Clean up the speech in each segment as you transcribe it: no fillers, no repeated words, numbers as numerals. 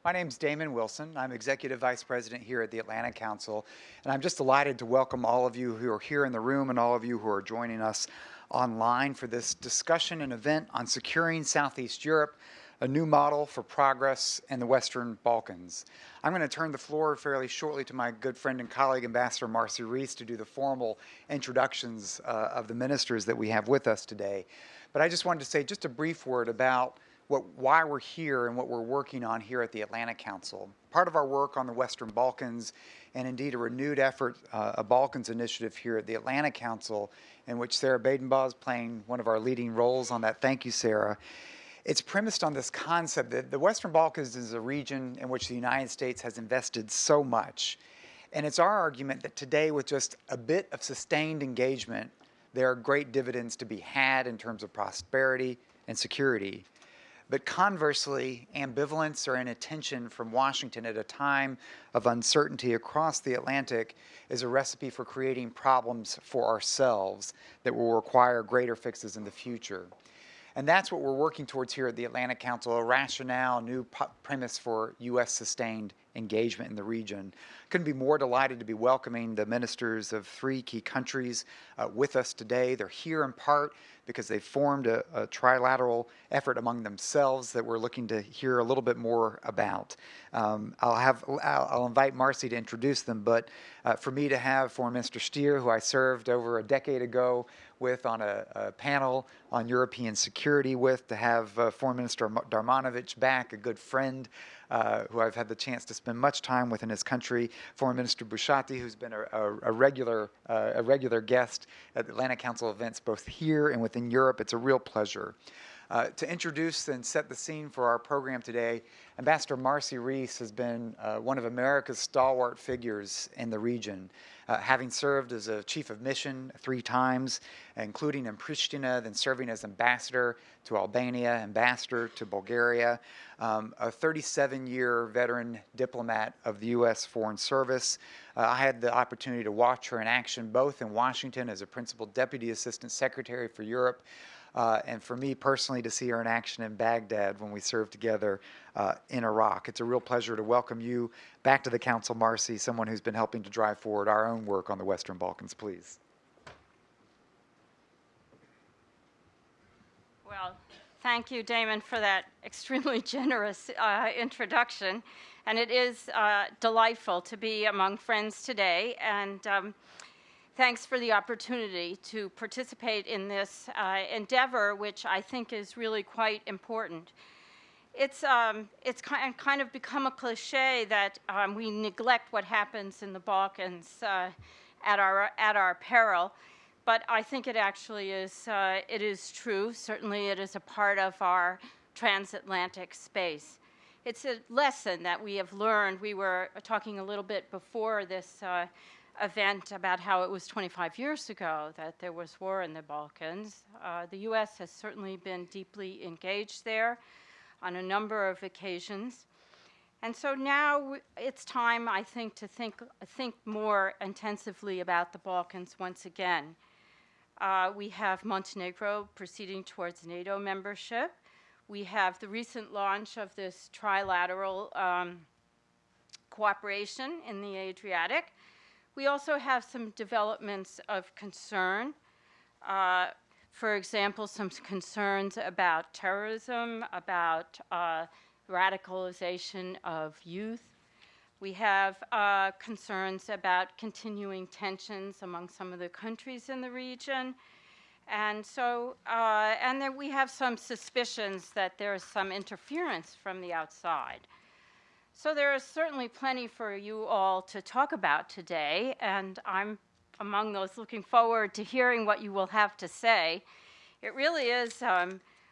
My name's Damon Wilson. I'm Executive Vice President here at the Atlantic Council, and I'm just delighted to welcome all of you who are here in the room and all of you who are joining us online for this discussion and event on securing Southeast Europe, a new model for progress in the Western Balkans. I'm going to turn the floor fairly shortly to my good friend and colleague, Ambassador Marcy Rees, to do the formal introductions of the ministers that we have with us today. But I just wanted to say just a brief word about why we're here and what we're working on here at the Atlantic Council. Part of our work on the Western Balkans, and indeed a renewed effort, a Balkans initiative here at the Atlantic Council, in which Sarah Badenbaugh is playing one of our leading roles on that. Thank you, Sarah. It's premised on this concept that the Western Balkans is a region in which the United States has invested so much. And it's our argument that today, with just a bit of sustained engagement, there are great dividends to be had in terms of prosperity and security. But conversely, ambivalence or inattention from Washington at a time of uncertainty across the Atlantic is a recipe for creating problems for ourselves that will require greater fixes in the future. And that's what we're working towards here at the Atlantic Council, a rationale, new premise for U.S. sustained engagement in the region. Couldn't be more delighted to be welcoming the ministers of three key countries with us today. They're here in part because they formed a trilateral effort among themselves that we're looking to hear a little bit more about. I'll invite Marcy to introduce them, but for me to have Foreign Minister Stier, who I served over a decade ago with on a panel on European security with, to have Foreign Minister Darmanovich back, a good friend who I've had the chance to spend much time with in his country, Foreign Minister Bushati, who's been a regular guest at the Atlantic Council events both here and within Europe. It's a real pleasure. To introduce and set the scene for our program today, Ambassador Marcy Rees has been one of America's stalwart figures in the region, having served as a chief of mission 3 times, including in Pristina, then serving as ambassador to Albania, ambassador to Bulgaria, a 37-year veteran diplomat of the U.S. Foreign Service. I had the opportunity to watch her in action both in Washington as a Principal Deputy Assistant Secretary for Europe, and for me personally to see her in action in Baghdad when we served together in Iraq. It's a real pleasure to welcome you back to the Council, Marcy, someone who's been helping to drive forward our own work on the Western Balkans. Please. Well, thank you, Damon, for that extremely generous introduction. And it is delightful to be among friends today. And thanks for the opportunity to participate in this endeavor, which I think is really quite important. It's kind of become a cliche that we neglect what happens in the Balkans at our peril, but I think it actually is. It is true. Certainly, it is a part of our transatlantic space. It's a lesson that we have learned. We were talking a little bit before this event about how it was 25 years ago that there was war in the Balkans. The U.S. has certainly been deeply engaged there on a number of occasions. And so now it's time, I think, to think more intensively about the Balkans once again. We have Montenegro proceeding towards NATO membership. We have the recent launch of this trilateral cooperation in the Adriatic. We also have some developments of concern. For example, some concerns about terrorism, about radicalization of youth. We have concerns about continuing tensions among some of the countries in the region. And so, and then we have some suspicions that there is some interference from the outside. So there is certainly plenty for you all to talk about today, and I'm among those looking forward to hearing what you will have to say. It really is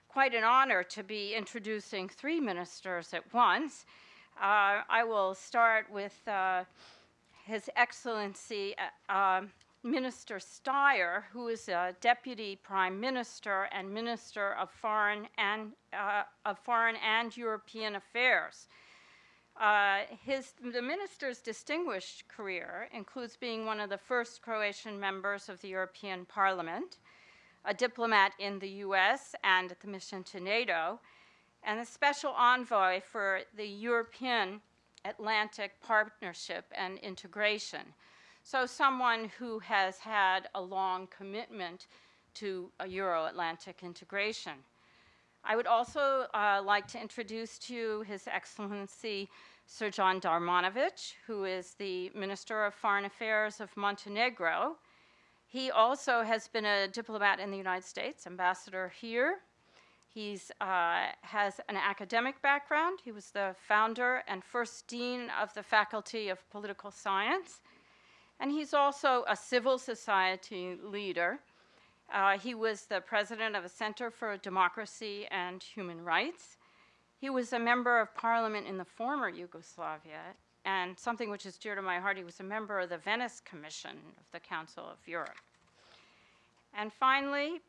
quite an honor to be introducing 3 ministers at once. I will start with His Excellency Minister Stier, who is a Deputy Prime Minister and Minister of Foreign and European Affairs. The minister's distinguished career includes being one of the first Croatian members of the European Parliament, a diplomat in the U.S. and at the mission to NATO, and the special envoy for the European Atlantic Partnership and Integration. So someone who has had a long commitment to a Euro-Atlantic integration. I would also like to introduce to you His Excellency Srđan Darmanović, who is the Minister of Foreign Affairs of Montenegro. He also has been a diplomat in the United States, ambassador here. He has an academic background. He was the founder and first dean of the Faculty of Political Science. And he's also a civil society leader. He was the president of a Center for Democracy and Human Rights. He was a member of parliament in the former Yugoslavia, and something which is dear to my heart, he was a member of the Venice Commission of the Council of Europe. And finally,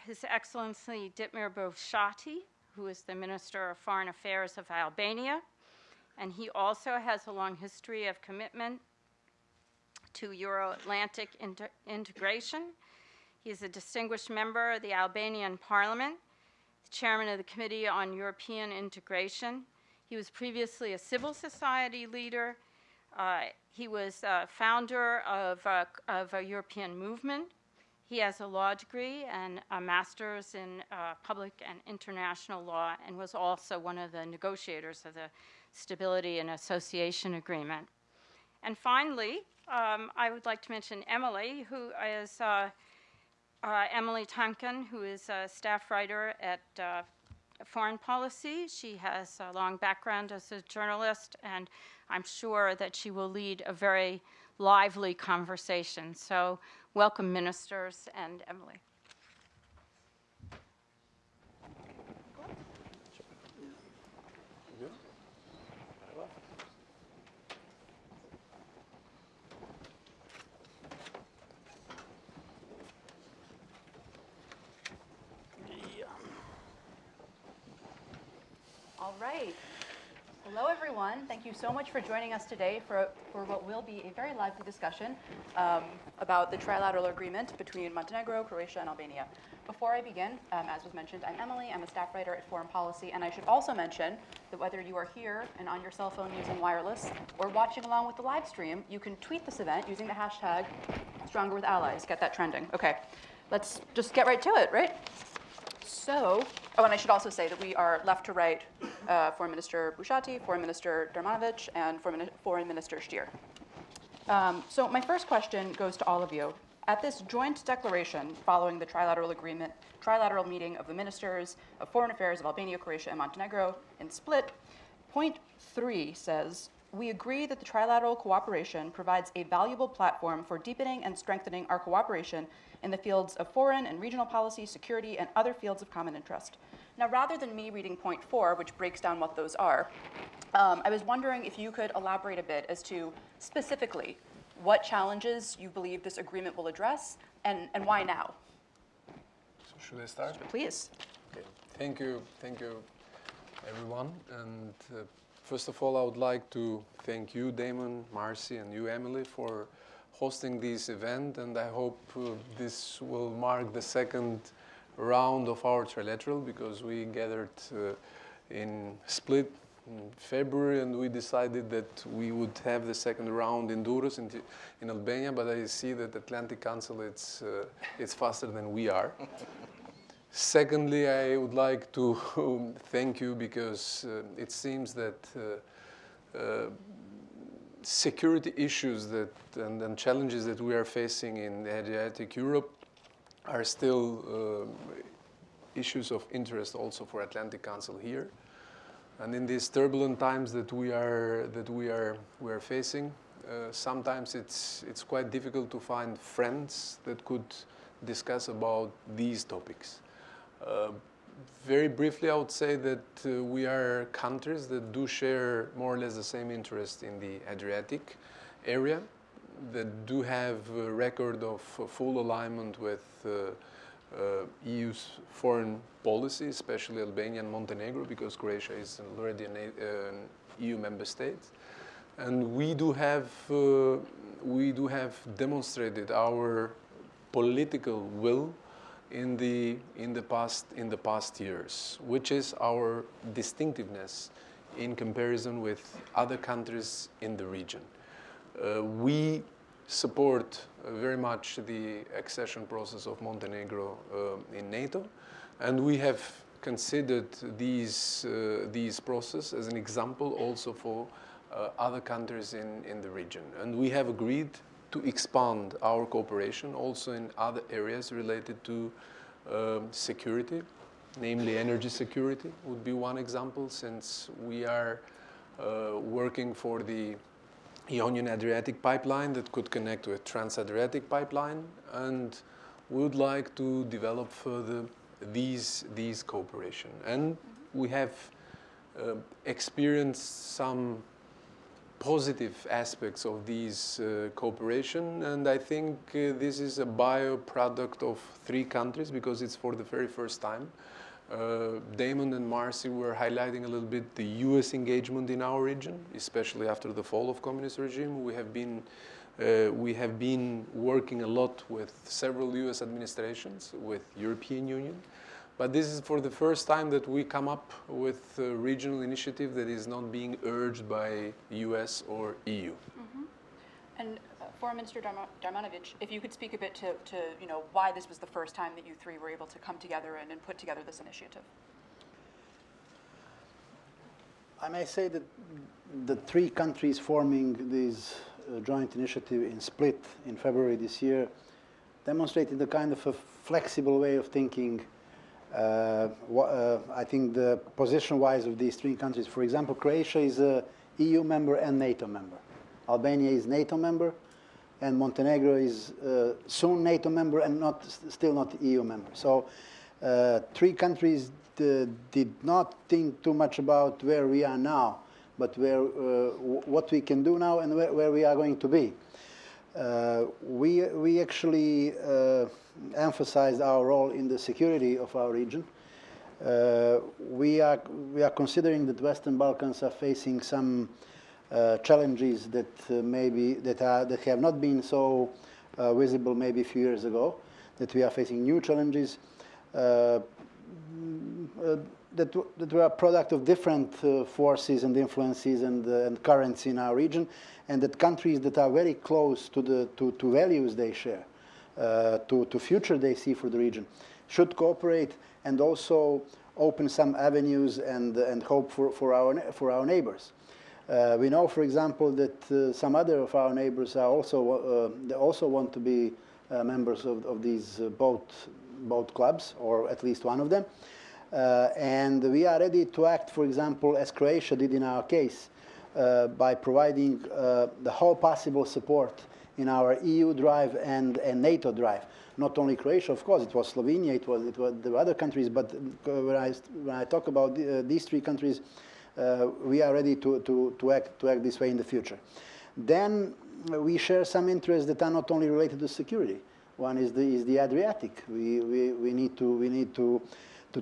His Excellency Ditmir Bushati, who is the Minister of Foreign Affairs of Albania, and he also has a long history of commitment to Euro-Atlantic integration. He is a distinguished member of the Albanian Parliament, the chairman of the Committee on European Integration. He was previously a civil society leader. He was a founder of a European movement. He has a law degree and a master's in public and international law, and was also one of the negotiators of the Stability and Association Agreement. And finally, I would like to mention Emily, who is Emily Tanken, who is a staff writer at Foreign Policy. She has a long background as a journalist, and I'm sure that she will lead a very lively conversation. So welcome, ministers and Emily. All right. Hello, everyone. Thank you so much for joining us today for what will be a very lively discussion about the trilateral agreement between Montenegro, Croatia, and Albania. Before I begin, as was mentioned, I'm Emily. I'm a staff writer at Foreign Policy, and I should also mention that whether you are here and on your cell phone using wireless or watching along with the live stream, you can tweet this event using the hashtag #StrongerWithAllies. Get that trending. Okay, let's just get right to it, right? So, oh, and I should also say that we are left to right, Foreign Minister Bushati, Foreign Minister Darmanović, and Foreign Minister Stier. So my first question goes to all of you. At this joint declaration following the trilateral meeting of the ministers of foreign affairs of Albania, Croatia, and Montenegro in Split, point 3 says, "We agree that the trilateral cooperation provides a valuable platform for deepening and strengthening our cooperation in the fields of foreign and regional policy, security, and other fields of common interest." Now, rather than me reading point 4, which breaks down what those are, I was wondering if you could elaborate a bit as to specifically what challenges you believe this agreement will address, and why now? So should I start? Please. Okay. Thank you, everyone. And first of all, I would like to thank you, Damon, Marcy, and you, Emily, for hosting this event. And I hope this will mark the second round of our trilateral, because we gathered in Split in February, and we decided that we would have the second round in Durrës in Albania. But I see that Atlantic Council it's faster than we are. Secondly, I would like to thank you, because it seems that security issues and challenges that we are facing in Adriatic Europe are still issues of interest also for Atlantic Council here. And in these turbulent times that we are facing, sometimes it's quite difficult to find friends that could discuss about these topics. Very briefly, I would say that we are countries that do share more or less the same interest in the Adriatic area, that do have a record of full alignment with EU's foreign policy, especially Albania and Montenegro, because Croatia is already an EU member state. And we do have demonstrated our political will in the past years, which is our distinctiveness in comparison with other countries in the region. We support very much the accession process of Montenegro in NATO, and we have considered these processes as an example also for other countries in the region. And we have agreed to expand our cooperation also in other areas related to security, namely energy security would be one example, since we are working for the Ionian Adriatic pipeline that could connect to a Trans-Adriatic pipeline, and we would like to develop further these cooperation. And we have experienced some positive aspects of these cooperation, and I think this is a byproduct of 3 countries because it's for the very first time. Damon and Marcy were highlighting a little bit the US engagement in our region, especially after the fall of communist regime. We have been working a lot with several US administrations, with European Union. But this is for the first time that we come up with a regional initiative that is not being urged by US or EU. Mm-hmm. And Foreign Minister Darmanovic, if you could speak a bit to why this was the first time that you 3 were able to come together and put together this initiative. I may say that the 3 countries forming this joint initiative in Split in February this year demonstrated a kind of a flexible way of thinking. I think the position-wise of these 3 countries, for example, Croatia is a EU member and NATO member. Albania is NATO member, and Montenegro is soon NATO member and still not EU member. So 3 countries did not think too much about where we are now, but what we can do now and where we are going to be. We actually emphasized our role in the security of our region. We are considering that Western Balkans are facing some challenges that have not been so visible maybe a few years ago. That we are facing new challenges that were a product of different forces and influences and currents in our region, and that countries that are very close to values they share, to future they see for the region, should cooperate and also open some avenues and hope for our neighbors. We know, for example, that some other of our neighbors are also want to be members of these boat clubs, or at least one of them. And we are ready to act, for example, as Croatia did in our case, by providing the whole possible support in our EU drive and NATO drive. Not only Croatia, of course, it was Slovenia, there were other countries, but when I talk about these 3 countries, we are ready to act this way in the future. Then we share some interests that are not only related to security. One is the Adriatic. We need to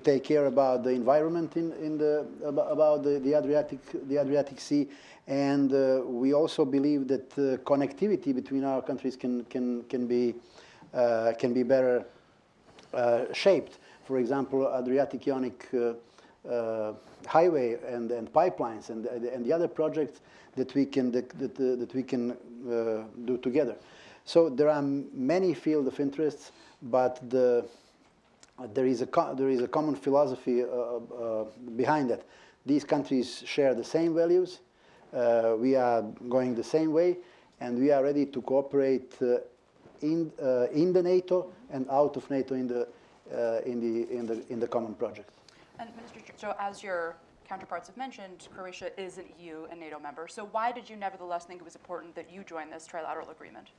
take care about the environment about the Adriatic Sea, and we also believe that connectivity between our countries can be better shaped. For example, Adriatic-Ionic highway and pipelines and the other projects that we can do together. So there are many fields of interests, but there is a common philosophy behind that. These countries share the same values. We are going the same way, and we are ready to cooperate in the NATO and out of NATO in the common project. And Minister, so as your counterparts have mentioned, Croatia is an EU and NATO member. So why did you nevertheless think it was important that you join this trilateral agreement?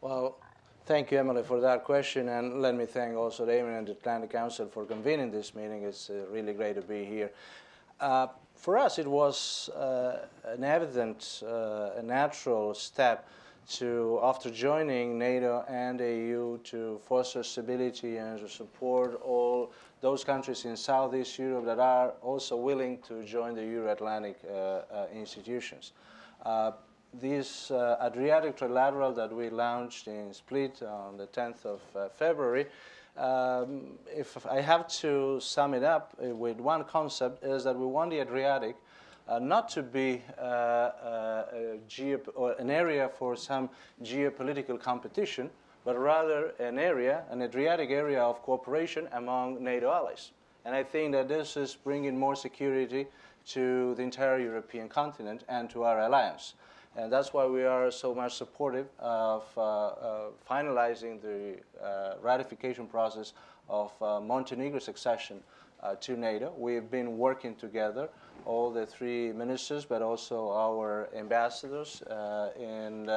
Well, thank you, Emily, for that question, and let me thank also Damon and the Atlantic Council for convening this meeting. It's really great to be here. For us, it was an evident, a natural step to, after joining NATO and the EU, to foster stability and to support all those countries in Southeast Europe that are also willing to join the Euro-Atlantic institutions. This Adriatic Trilateral that we launched in Split on the 10th of February If I have to sum it up with one concept, is that we want the Adriatic not to be or an area for some geopolitical competition, but rather an Adriatic area of cooperation among NATO allies. And I think that this is bringing more security to the entire European continent and to our alliance. And that's why we are so much supportive of finalizing the ratification process of Montenegro's accession to NATO. We've been working together, all the three ministers, but also our ambassadors, in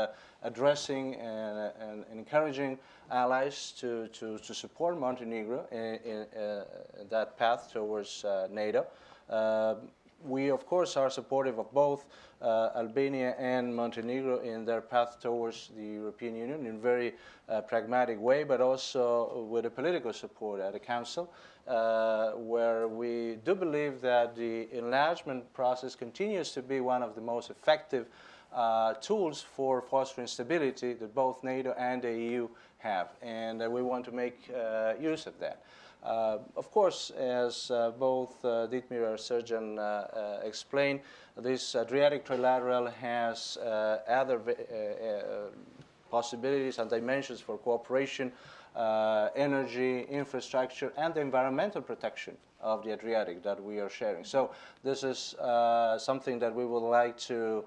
addressing and encouraging allies to support Montenegro in that path towards NATO. We, of course, are supportive of both Albania and Montenegro in their path towards the European Union in a very pragmatic way, but also with a political support at the Council, where we do believe that the enlargement process continues to be one of the most effective tools for fostering stability that both NATO and the EU have, and we want to make use of that. Of course, as both Dietmar and Sergen explained, this Adriatic trilateral has other possibilities and dimensions for cooperation, energy, infrastructure, and the environmental protection of the Adriatic that we are sharing. So this is something that we would like to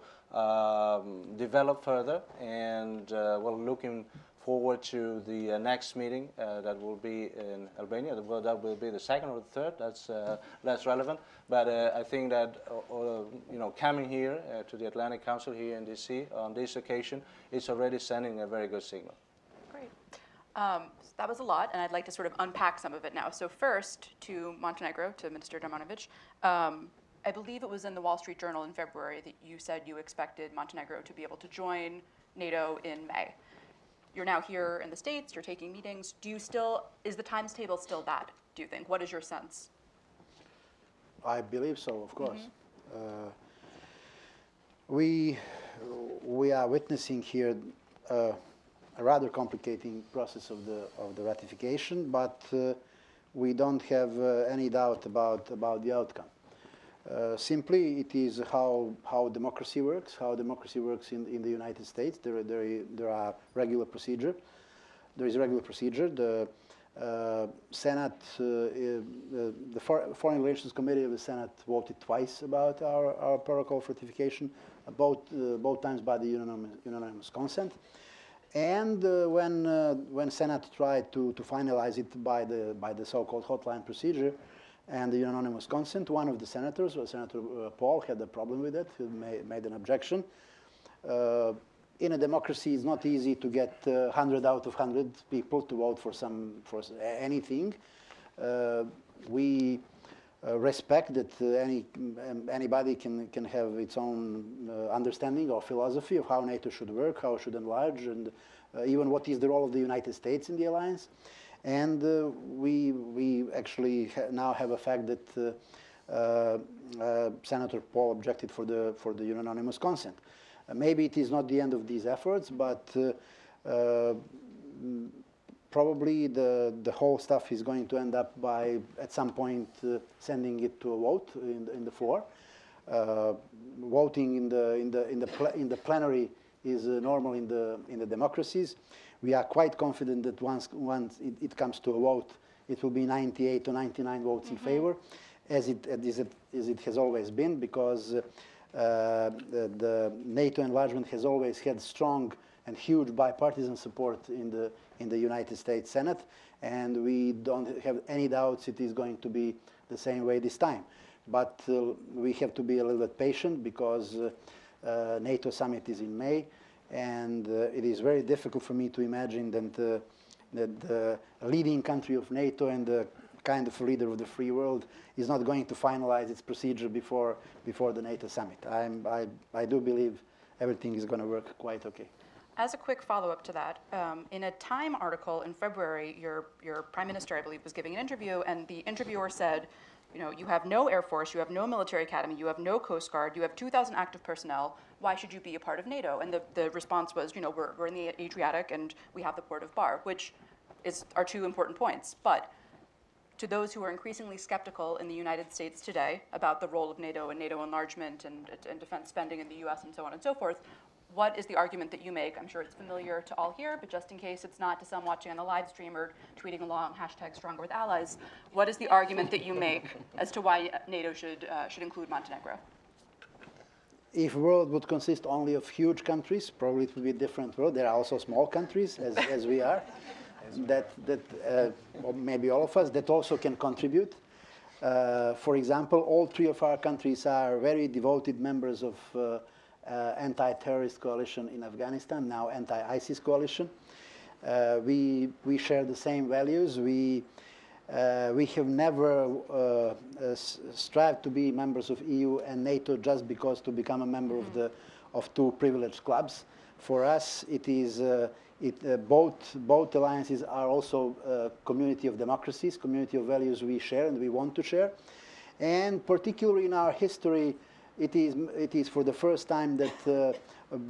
develop further, and we're looking forward to the next meeting that will be in Albania. Well, that will be the second or the third. That's less relevant. But I think that coming here to the Atlantic Council here in DC on this occasion is already sending a very good signal. Great. So that was a lot, and I'd like to sort of unpack some of it now. So first, to Montenegro, to Minister Darmanovic. I believe it was in the Wall Street Journal in February that you said you expected Montenegro to be able to join NATO in May. You're now here in the States, you're taking meetings. Is the times table still that, do you think? What is your sense? I believe so, of course. Mm-hmm. We are witnessing here a rather complicating process of the ratification, but we don't have any doubt about the outcome. Simply, it is how democracy works. How democracy works in the United States. There are regular procedure. There is regular procedure. The Senate, the Foreign Relations Committee of the Senate voted twice about our protocol of ratification, both times by the unanimous consent. And when Senate tried to finalize it by the so-called hotline procedure and the unanimous consent, one of the senators, Senator Paul, had a problem with it. He made an objection. In a democracy, it's not easy to get 100 out of 100 people to vote for anything. We respect that anybody can have its own understanding or philosophy of how NATO should work, how it should enlarge, and even what is the role of the United States in the alliance. And we actually now have a fact that Senator Paul objected for the unanimous consent. Maybe it is not the end of these efforts, but probably the whole stuff is going to end up by, at some point, sending it to a vote in the floor. Voting in the plenary is normal in the democracies. We are quite confident that once it comes to a vote, it will be 98 to 99 votes in favor, as it has always been, because the NATO enlargement has always had strong and huge bipartisan support in the United States Senate, and we don't have any doubts it is going to be the same way this time. But we have to be a little bit patient, because NATO summit is in May, and it is very difficult for me to imagine that the leading country of NATO and the kind of leader of the free world is not going to finalize its procedure before the NATO summit. I do believe everything is going to work quite okay. As a quick follow-up to that, in a Time article in February, your prime minister, I believe, was giving an interview, and the interviewer said, you have no Air Force, you have no military academy, you have no Coast Guard, you have 2,000 active personnel. Why should you be a part of NATO? And the response was, we're in the Adriatic and we have the port of Bar, which are two important points. But to those who are increasingly skeptical in the United States today about the role of NATO and NATO enlargement and defense spending in the US and so on and so forth, what is the argument that you make? I'm sure it's familiar to all here, but just in case it's not to some watching on the live stream or tweeting along, #Stronger with Allies, what is the argument that you make as to why NATO should include Montenegro? If the world would consist only of huge countries, probably it would be a different world. There are also small countries, as we are, or maybe all of us, that also can contribute. For example, all three of our countries are very devoted members of anti-terrorist coalition in Afghanistan, now anti-ISIS coalition. We share the same values. We have never strived to be members of EU and NATO just because to become a member of two privileged clubs. For us, it is both alliances are also a community of democracies, community of values we share and we want to share. And particularly in our history, it is for the first time that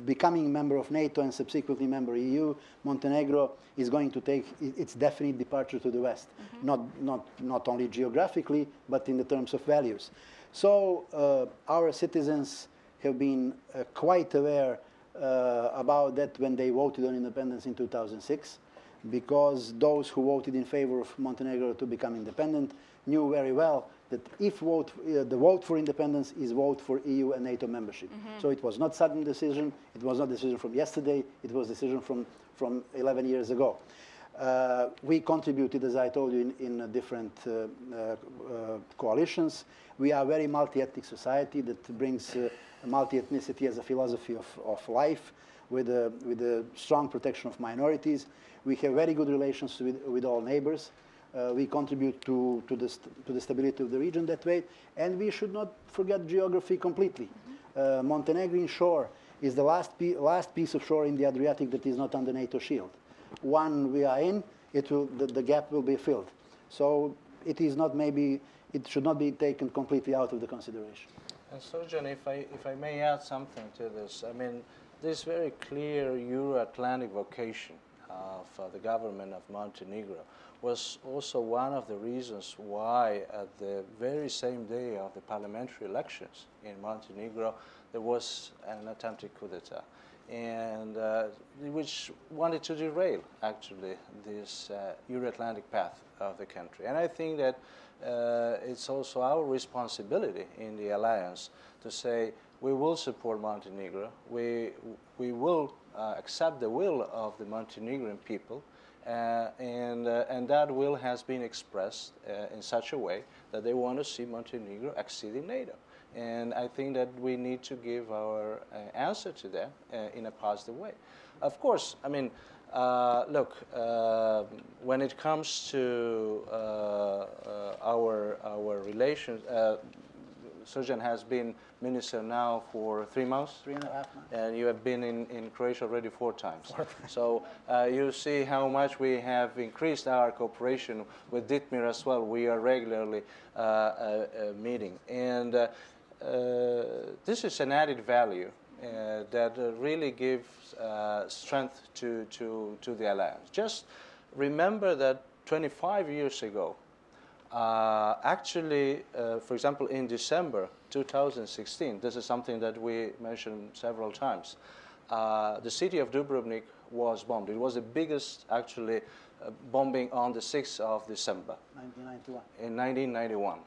becoming a member of NATO and subsequently member EU, Montenegro is going to take its definite departure to the West, not only geographically, but in the terms of values. So our citizens have been quite aware about that when they voted on independence in 2006, because those who voted in favor of Montenegro to become independent knew very well that if the vote for independence is vote for EU and NATO membership. So it was not sudden decision. It was not a decision from yesterday. It was a decision from 11 years ago. We contributed, as I told you, in different coalitions. We are a very multi-ethnic society that brings multi-ethnicity as a philosophy of life with a strong protection of minorities. We have very good relations with all neighbors. We contribute to the stability of the region that way, and we should not forget geography completely. Montenegrin shore is the last piece of shore in the Adriatic that is not under NATO shield. One we are in, the gap will be filled. So it should not be taken completely out of the consideration. And Srdjan, if I may add something to this, I mean, this very clear Euro-Atlantic vocation of the government of Montenegro was also one of the reasons why at the very same day of the parliamentary elections in Montenegro there was an attempted coup d'etat, and which wanted to derail actually this Euro-Atlantic path of the country. And I think that it's also our responsibility in the alliance to say we will support Montenegro, we will accept the will of the Montenegrin people, and that will has been expressed in such a way that they want to see Montenegro acceding NATO. And I think that we need to give our answer to that in a positive way. Of course, I mean, look, when it comes to our relations, Srdjan has been minister now for 3 months. 3.5 months. And you have been in Croatia already 4 times. So you see how much we have increased our cooperation with Ditmir as well. We are regularly meeting. And this is an added value that really gives strength to the alliance. Just remember that 25 years ago, actually, for example, in December 2016, this is something that we mentioned several times, the city of Dubrovnik was bombed. It was the biggest, actually, bombing on the 6th of December. 1991. In 1991.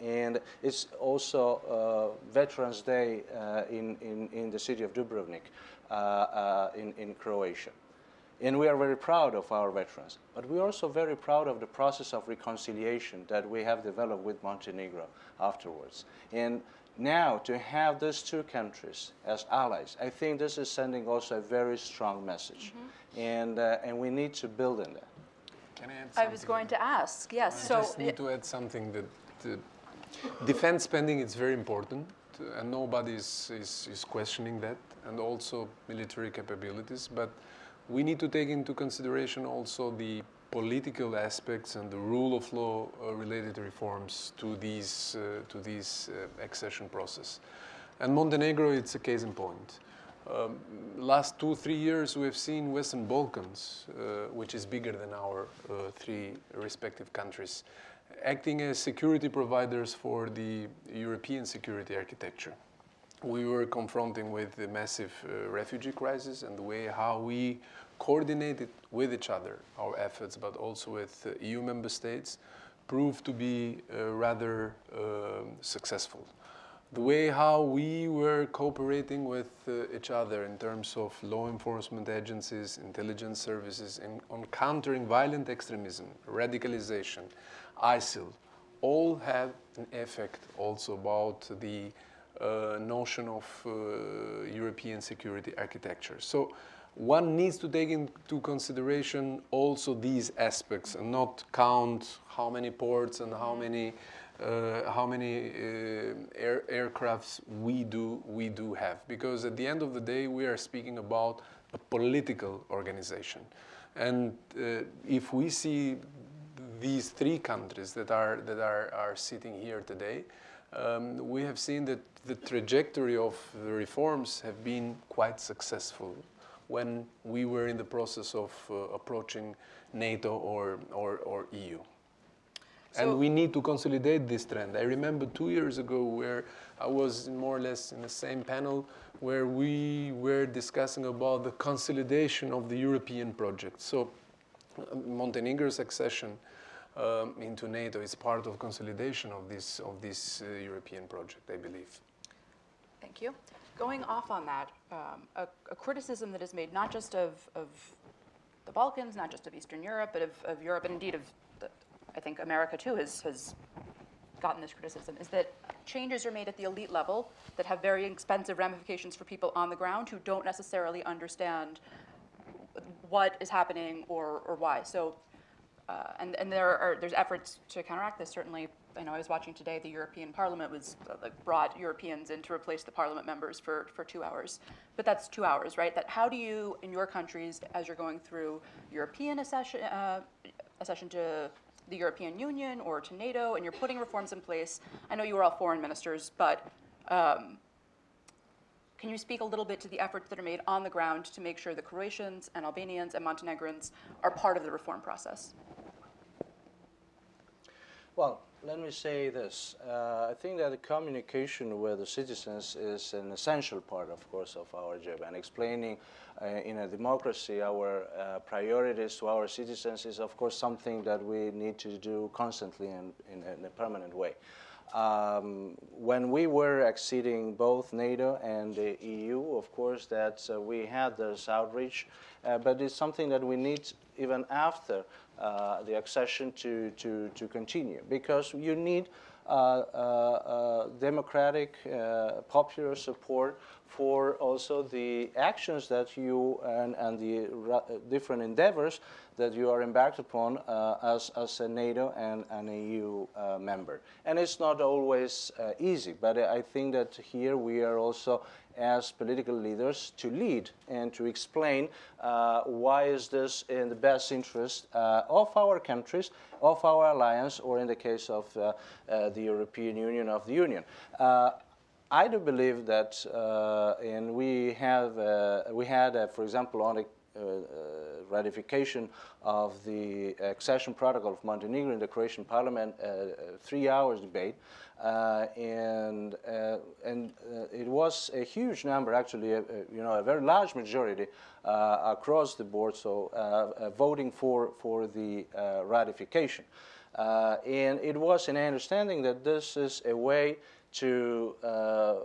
And it's also Veterans Day in the city of Dubrovnik in Croatia. And we are very proud of our veterans. But we are also very proud of the process of reconciliation that we have developed with Montenegro afterwards. And now to have these 2 countries as allies, I think this is sending also a very strong message. And we need to build on that. Can I add something? I was going to ask, yes. I just need to add something that defense spending is very important, and nobody is questioning that, and also military capabilities. But we need to take into consideration also the political aspects and the rule of law related reforms to these accession process. And Montenegro, it's a case in point. Last 2-3 years, we've seen Western Balkans, which is bigger than our three respective countries, acting as security providers for the European security architecture. We were confronting with the massive refugee crisis, and the way how we coordinated with each other our efforts, but also with EU member states, proved to be rather successful. The way how we were cooperating with each other in terms of law enforcement agencies, intelligence services, on countering violent extremism, radicalization, ISIL, all have an effect also about the notion of European security architecture. So one needs to take into consideration also these aspects and not count how many ports and how many aircrafts we do have, because at the end of the day we are speaking about a political organization, and if we see these three countries that are sitting here today, we have seen that the trajectory of the reforms have been quite successful when we were in the process of approaching NATO or EU. And we need to consolidate this trend. I remember 2 years ago where I was more or less in the same panel where we were discussing about the consolidation of the European project. So Montenegro's accession into NATO is part of consolidation of this European project, I believe. Thank you. Going off on that, a criticism that is made not just of the Balkans, not just of Eastern Europe, but of Europe, and indeed of I think America too has gotten this criticism, is that changes are made at the elite level that have very expensive ramifications for people on the ground who don't necessarily understand what is happening or why. So, and there's efforts to counteract this. Certainly, I know I was watching today, the European Parliament was brought Europeans in to replace the Parliament members for 2 hours. But that's 2 hours, right? That how do you, in your countries, as you're going through European accession to the European Union or to NATO, and you're putting reforms in place. I know you were all foreign ministers, but can you speak a little bit to the efforts that are made on the ground to make sure the Croatians and Albanians and Montenegrins are part of the reform process? Well, let me say this. I think that the communication with the citizens is an essential part, of course, of our job. And explaining in a democracy our priorities to our citizens is, of course, something that we need to do constantly and in a permanent way. When we were acceding both NATO and the EU, of course, that we had this outreach, but it's something that we need even after the accession to continue, because you need democratic, popular support for also the actions that you and the different endeavors that you are embarked upon as a NATO and an EU member. And it's not always easy, but I think that here we are also as political leaders to lead and to explain why is this in the best interest of our countries, of our alliance, or in the case of the European Union, of the Union. I do believe that, and we had, for example, on the ratification of the accession protocol of Montenegro in the Croatian Parliament, 3 hours debate, and it was a huge number, actually, a very large majority across the board, so voting for the ratification. And it was an understanding that this is a way to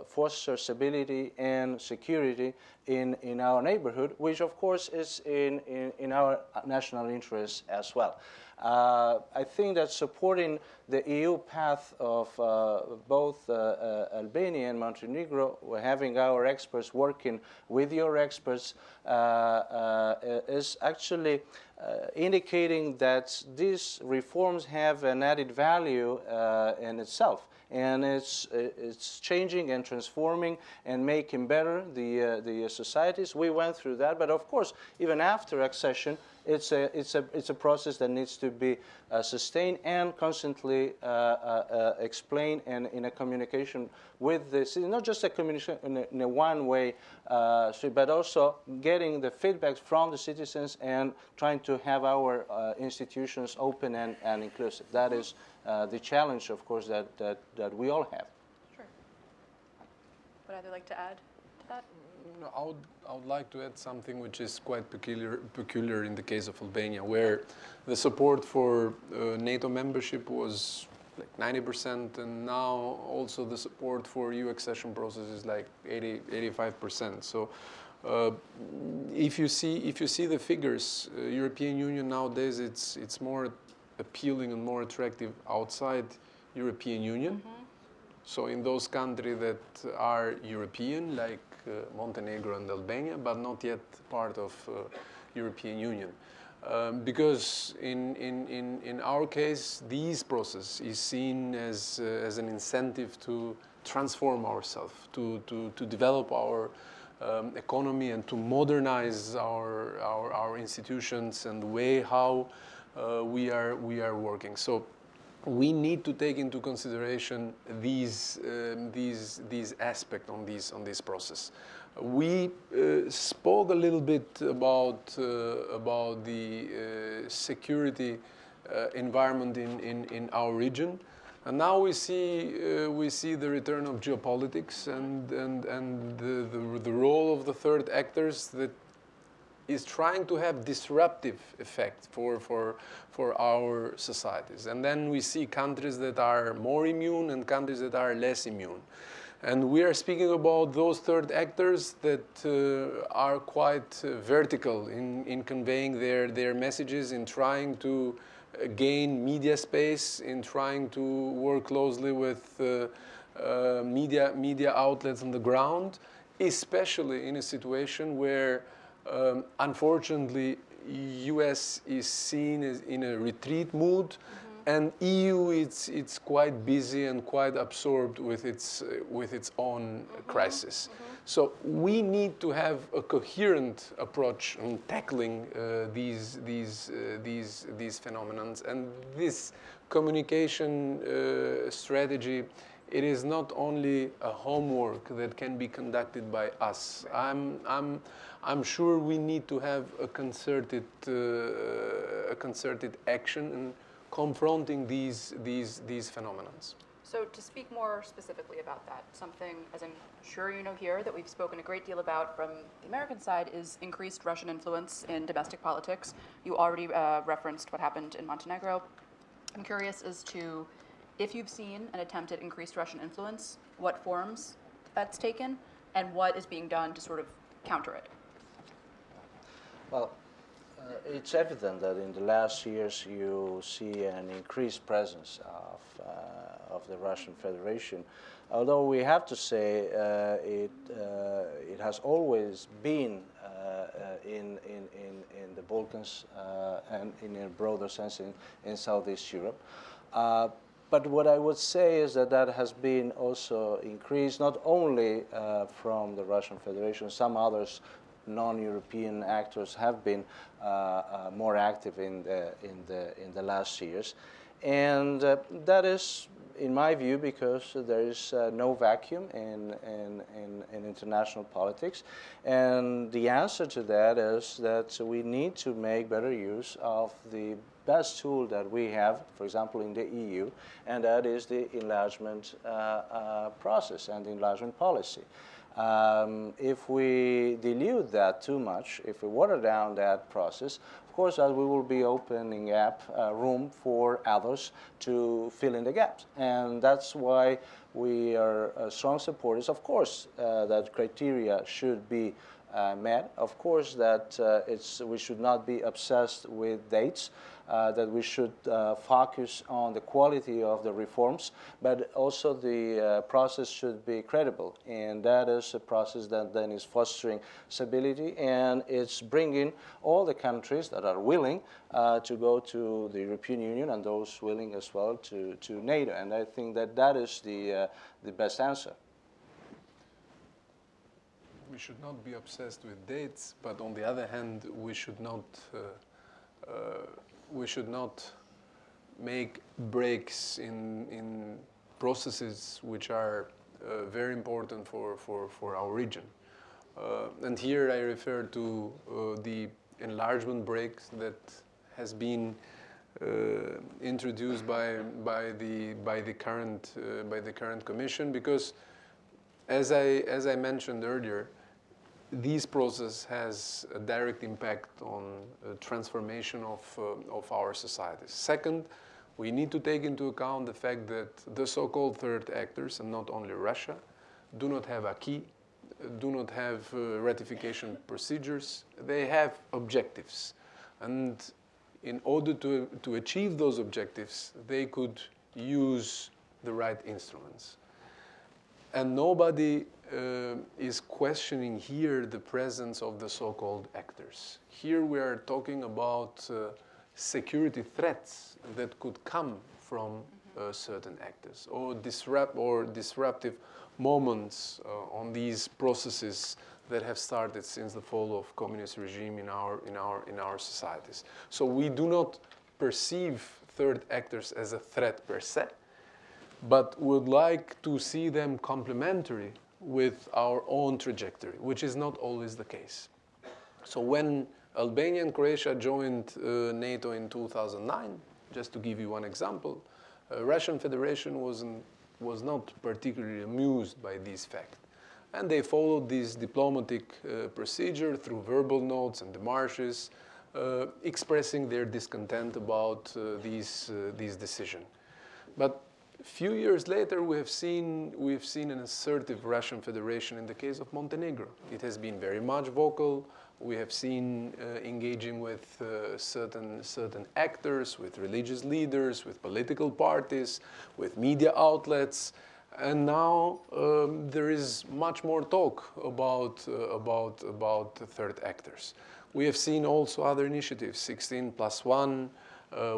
foster stability and security in our neighborhood, which of course is in our national interest as well. I think that supporting the EU path of both Albania and Montenegro, having our experts working with your experts, is actually indicating that these reforms have an added value in itself. and it's changing and transforming and making better the societies. We went through that, but of course, even after accession, it's a process that needs to be sustained and constantly explained, and in a communication with the city, not just a communication in a one-way street, but also getting the feedback from the citizens and trying to have our institutions open and inclusive. That is the challenge, of course, that we all have. Sure. Would either like to add to that? No, I would like to add something which is quite peculiar in the case of Albania, where the support for NATO membership was like 90%, and now also the support for EU accession process is like 85%. So if you see the figures, European Union nowadays it's more appealing and more attractive outside European Union. Mm-hmm. So in those countries that are European, like Montenegro and Albania, but not yet part of European Union. Because in our case, this process is seen as an incentive to transform ourselves, to develop our economy and to modernize our institutions and the way how we are working. So we need to take into consideration these aspects on this process. We spoke a little bit about the security environment in our region, and now we see the return of geopolitics and the role of the third actors that is trying to have disruptive effect for our societies. And then we see countries that are more immune and countries that are less immune. And we are speaking about those third actors that are quite vertical in conveying their messages, in trying to gain media space, in trying to work closely with media outlets on the ground, especially in a situation where unfortunately, U.S. is seen as in a retreat mood, and EU it's quite busy and quite absorbed with its own crisis. So we need to have a coherent approach in tackling these phenomena, and this communication strategy. It is not only a homework that can be conducted by us. I'm sure we need to have a concerted action in confronting these phenomena. So to speak more specifically about that, something, as I'm sure you know here, that we've spoken a great deal about from the American side is increased Russian influence in domestic politics. You already referenced what happened in Montenegro. I'm curious as to if you've seen an attempt at increased Russian influence, what forms that's taken, and what is being done to sort of counter it. Well, it's evident that in the last years you see an increased presence of the Russian Federation. Although we have to say it has always been in the Balkans and in a broader sense in Southeast Europe. But what I would say is that has been also increased not only from the Russian Federation. Some others, non-European actors, have been more active in the last years, and that is, in my view, because there is no vacuum in international politics, and the answer to that is that we need to make better use of the best tool that we have, for example, in the EU, and that is the enlargement process and the enlargement policy. If we dilute that too much, if we water down that process, of course, we will be opening up room for others to fill in the gaps. And that's why we are strong supporters. Of course, that criteria should be met. Of course, that we should not be obsessed with dates. That we should focus on the quality of the reforms, but also the process should be credible. And that is a process that then is fostering stability, and it's bringing all the countries, that are willing to go to the European Union and those willing as well to NATO. And I think that that is the best answer. We should not be obsessed with dates, but on the other hand, we should not make breaks in processes which are very important for our region. And here I refer to the enlargement breaks that has been introduced by the current Commission, because as I mentioned earlier, this process has a direct impact on transformation of our societies. Second, we need to take into account the fact that the so-called third actors, and not only Russia, do not have acquis, do not have ratification procedures. They have objectives. And in order to achieve those objectives, they could use the right instruments. And nobody is questioning here the presence of the so-called actors. Here we are talking about security threats that could come from certain actors, or disruptive moments on these processes that have started since the fall of communist regime in our societies. So we do not perceive third actors as a threat per se, but would like to see them complementary with our own trajectory, which is not always the case. So when Albania and Croatia joined NATO in 2009, just to give you one example, Russian Federation was not particularly amused by this fact. And they followed this diplomatic procedure through verbal notes and demarches, expressing their discontent about this decision. But a few years later, we've seen an assertive Russian Federation in the case of Montenegro. It has been very much vocal. We have seen engaging with certain actors, with religious leaders, with political parties, with media outlets, and now there is much more talk about third actors. We have seen also other initiatives, 16+1.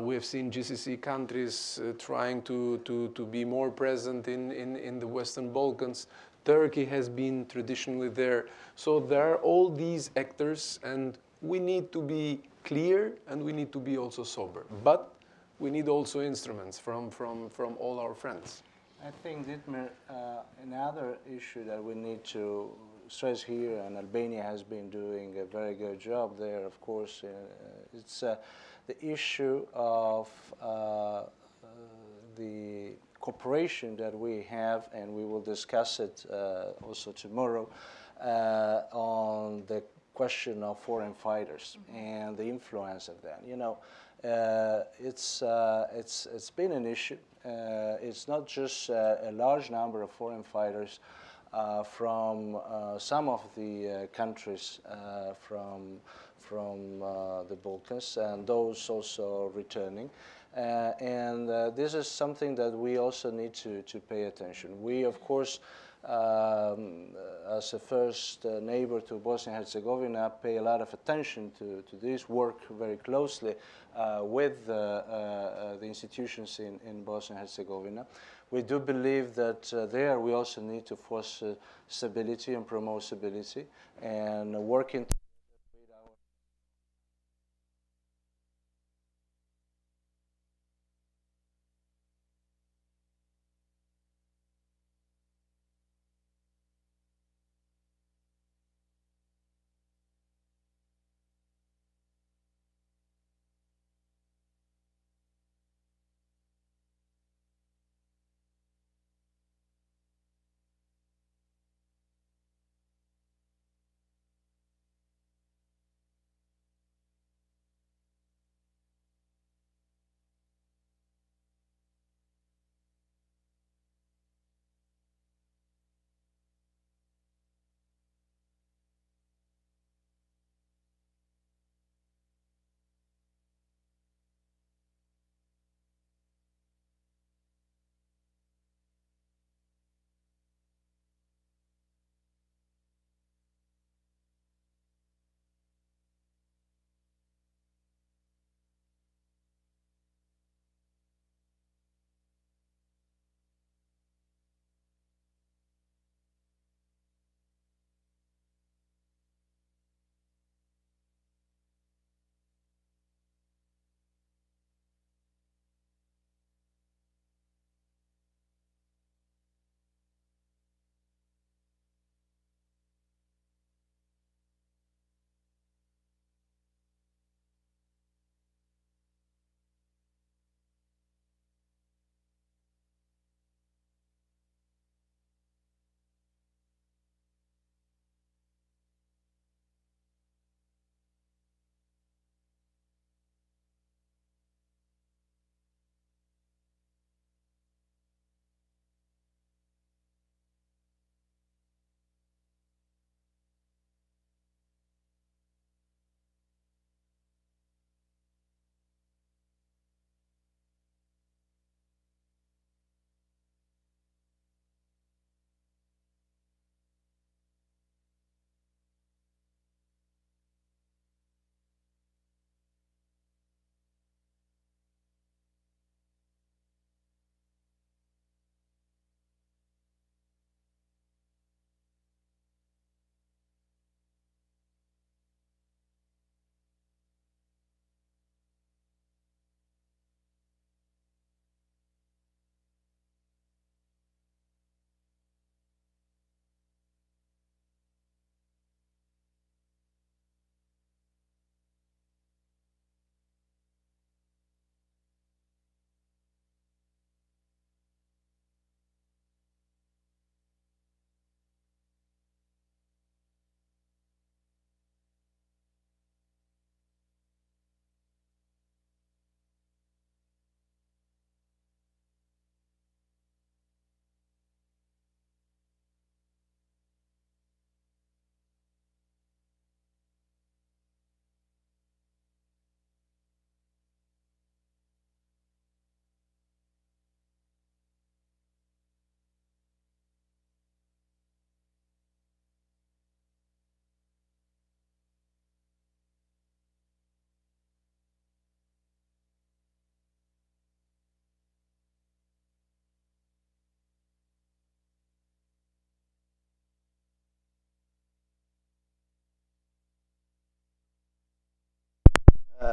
We have seen GCC countries trying to be more present in the Western Balkans. Turkey has been traditionally there. So there are all these actors, and we need to be clear and we need to be also sober. But we need also instruments from all our friends. I think, Dietmar, another issue that we need to stress here, and Albania has been doing a very good job there, of course, it's the issue of the cooperation that we have, and we will discuss it also tomorrow, on the question of foreign fighters and the influence of that. You know, it's been an issue. It's not just a large number of foreign fighters from some of the countries from the Balkans, and those also returning. And this is something that we also need to pay attention. We, of course, as a first neighbor to Bosnia and Herzegovina, pay a lot of attention to this, work very closely with the institutions in Bosnia and Herzegovina. We do believe that there we also need to foster stability and promote stability, and working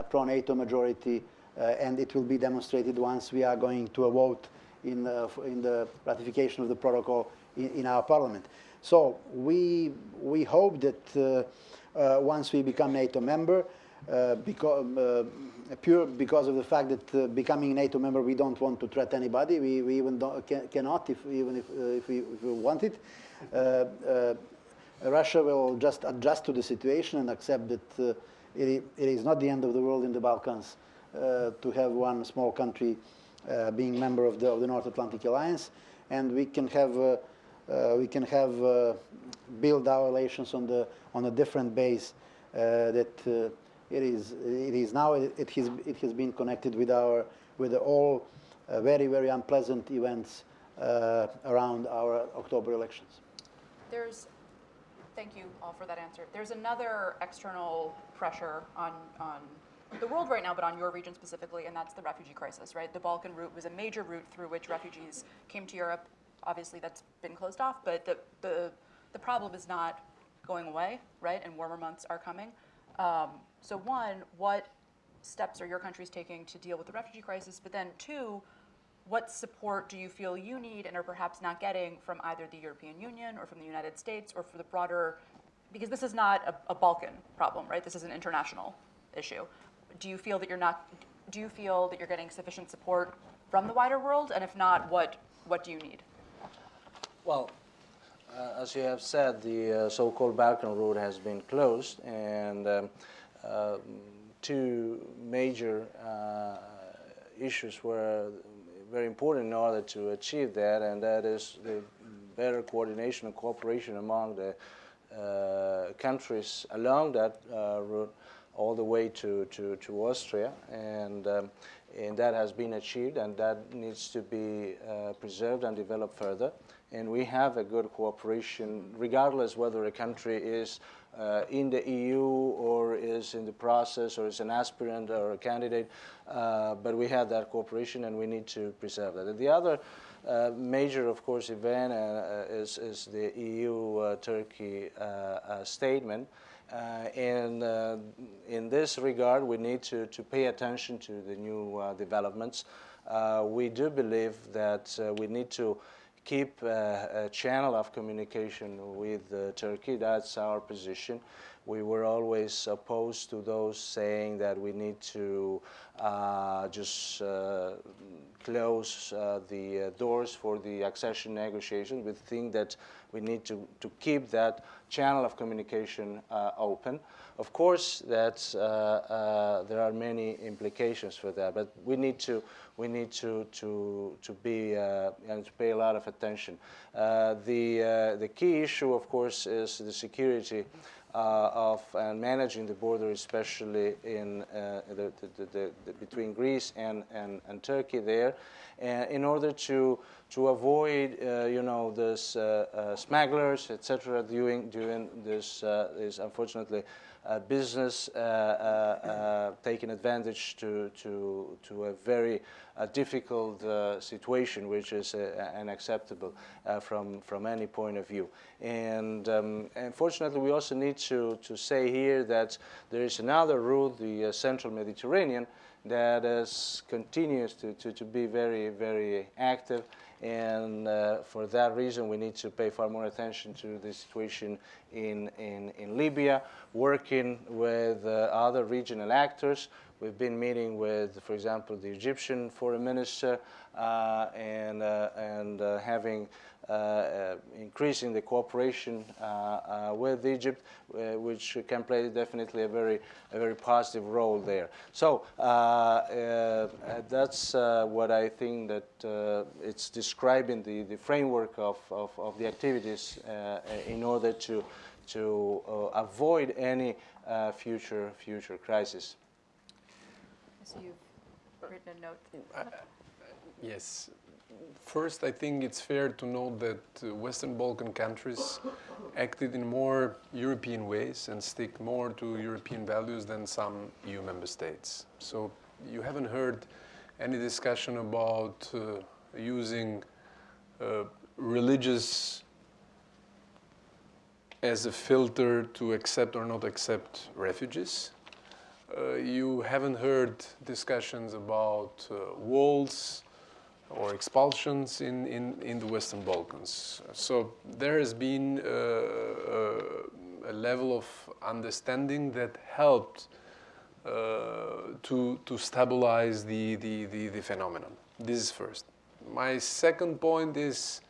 pro-NATO majority, and it will be demonstrated once we are going to a vote in the ratification of the protocol in our parliament. So we hope that once we become NATO member, because of the fact that becoming NATO member, we don't want to threaten anybody. We even cannot, even if we want it. Russia will just adjust to the situation and accept that it is not the end of the world in the Balkans to have one small country being member of the North Atlantic Alliance, and we can have build our relations on a different base that it has been connected with all very unpleasant events around our October elections. Thank you all for that answer. There's another external pressure on the world right now, but on your region specifically, and that's the refugee crisis, right? The Balkan route was a major route through which refugees came to Europe. Obviously, that's been closed off, but the problem is not going away, right? And warmer months are coming. So one, what steps are your countries taking to deal with the refugee crisis? But then two, what support do you feel you need and are perhaps not getting from either the European Union or from the United States or for the broader, because this is not a Balkan problem, right? This is an international issue. Do you feel that you're getting sufficient support from the wider world? And if not, what do you need? Well, as you have said, the so-called Balkan route has been closed, and two major issues were very important in order to achieve that, and that is the better coordination and cooperation among the countries along that route all the way to Austria, and that has been achieved, and that needs to be preserved and developed further. And we have a good cooperation, regardless whether a country is in the EU or is in the process or is an aspirant or a candidate, but we have that cooperation and we need to preserve that. And the other major, of course, event is the EU-Turkey statement. And in this regard, we need to pay attention to the new developments. We do believe that we need to keep a channel of communication with Turkey. That's our position. We were always opposed to those saying that we need to just close the doors for the accession negotiations. We think that we need to keep that channel of communication open. Of course, that there are many implications for that, but we need to be and to pay a lot of attention. The key issue, of course, is the security of and managing the border, especially in between Greece and Turkey there, in order to avoid this smugglers, etc. Doing this is unfortunately business taking advantage to a very difficult situation, which is unacceptable from any point of view. And unfortunately, we also need to say here that there is another route, the Central Mediterranean, that continues to be very, very active. And for that reason, we need to pay far more attention to the situation in Libya, working with other regional actors. We've been meeting with, for example, the Egyptian foreign minister and having increasing the cooperation with Egypt, which can play definitely a very positive role there. So that's what I think that it's describing the framework of the activities in order to avoid any future crisis. So you've written a note. Yes. First, I think it's fair to note that Western Balkan countries acted in more European ways and stick more to European values than some EU member states. So you haven't heard any discussion about using religious as a filter to accept or not accept refugees. you haven't heard discussions about walls or expulsions in the Western Balkans. So there has been a level of understanding that helped to stabilize the phenomenon. This is first. My second point is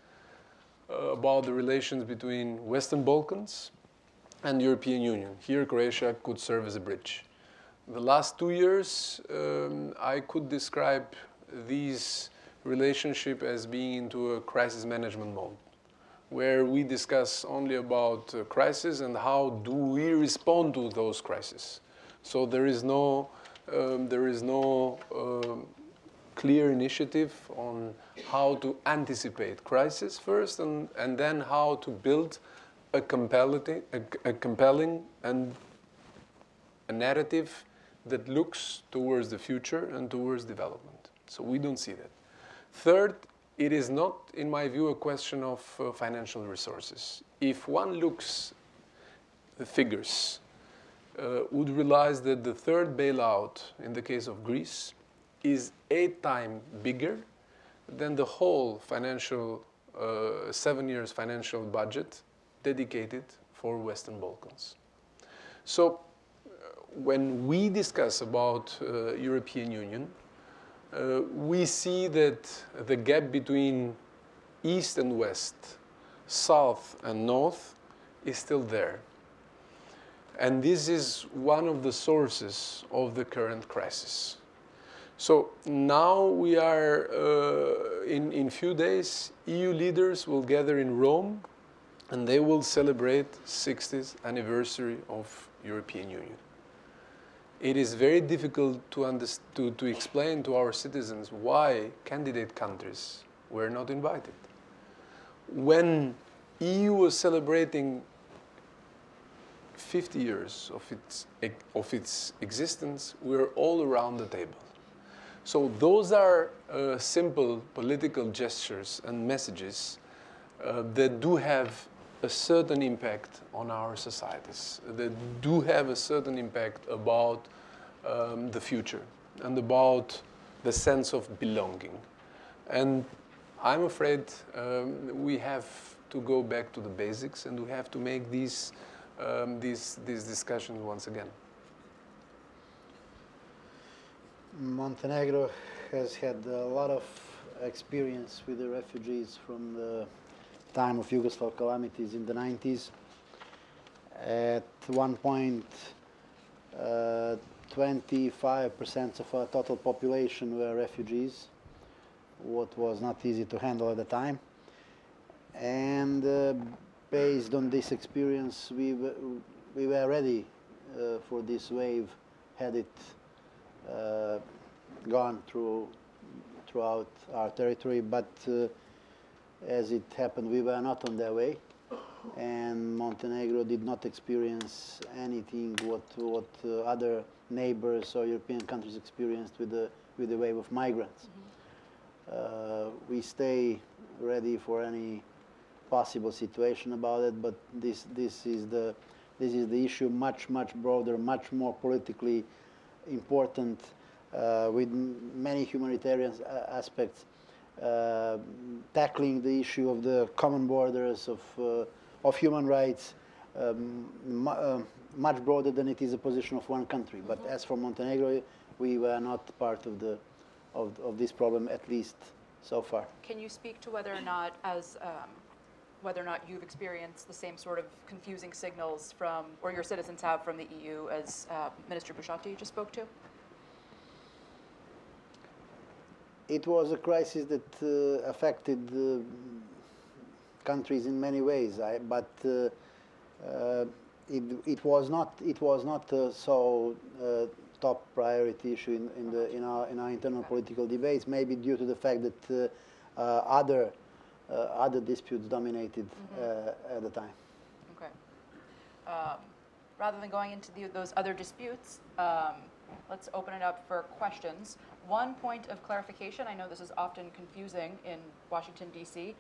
about the relations between Western Balkans and the European Union. Here, Croatia could serve as a bridge. The last 2 years, I could describe these relationship as being into a crisis management mode, where we discuss only about crisis and how do we respond to those crises. So there is no clear initiative on how to anticipate crisis first, and then how to build a compelling and a narrative that looks towards the future and towards development. So we don't see that. Third, it is not, in my view, a question of financial resources. If one looks at the figures, would realize that the third bailout in the case of Greece is 8 times bigger than the whole financial 7 years financial budget dedicated for Western Balkans. So when we discuss about European Union, we see that the gap between East and West, South and North is still there. And this is one of the sources of the current crisis. So now we are, in few days, EU leaders will gather in Rome and they will celebrate 60th anniversary of European Union. It is very difficult to explain to our citizens why candidate countries were not invited. When EU was celebrating 50 years of its existence, we were all around the table. So those are simple political gestures and messages that do have a certain impact on our societies, that do have a certain impact about the future and about the sense of belonging. And I'm afraid we have to go back to the basics, and we have to make these discussions once again. Montenegro has had a lot of experience with the refugees from the time of Yugoslav calamities in the 90s. At one point, 25% of our total population were refugees, what was not easy to handle at the time. And based on this experience, we were ready for this wave, had it gone throughout our territory, but as it happened, we were not on their way, and Montenegro did not experience anything what other neighbors or European countries experienced with the wave of migrants. We stay ready for any possible situation about it, but this is the issue much broader, much more politically important, with many humanitarian aspects, tackling the issue of the common borders of human rights, much broader than it is a position of one country. But as for Montenegro, we were not part of this problem, at least so far. Can you speak to whether or not, you've experienced the same sort of confusing signals from, or your citizens have from the EU, as Minister Bushati just spoke to? It was a crisis that affected countries in many ways, but it was not so top priority issue in our internal political debates. Maybe due to the fact that other disputes dominated at the time. Okay. Rather than going into those other disputes, let's open it up for questions. One point of clarification, I know this is often confusing in Washington, D.C.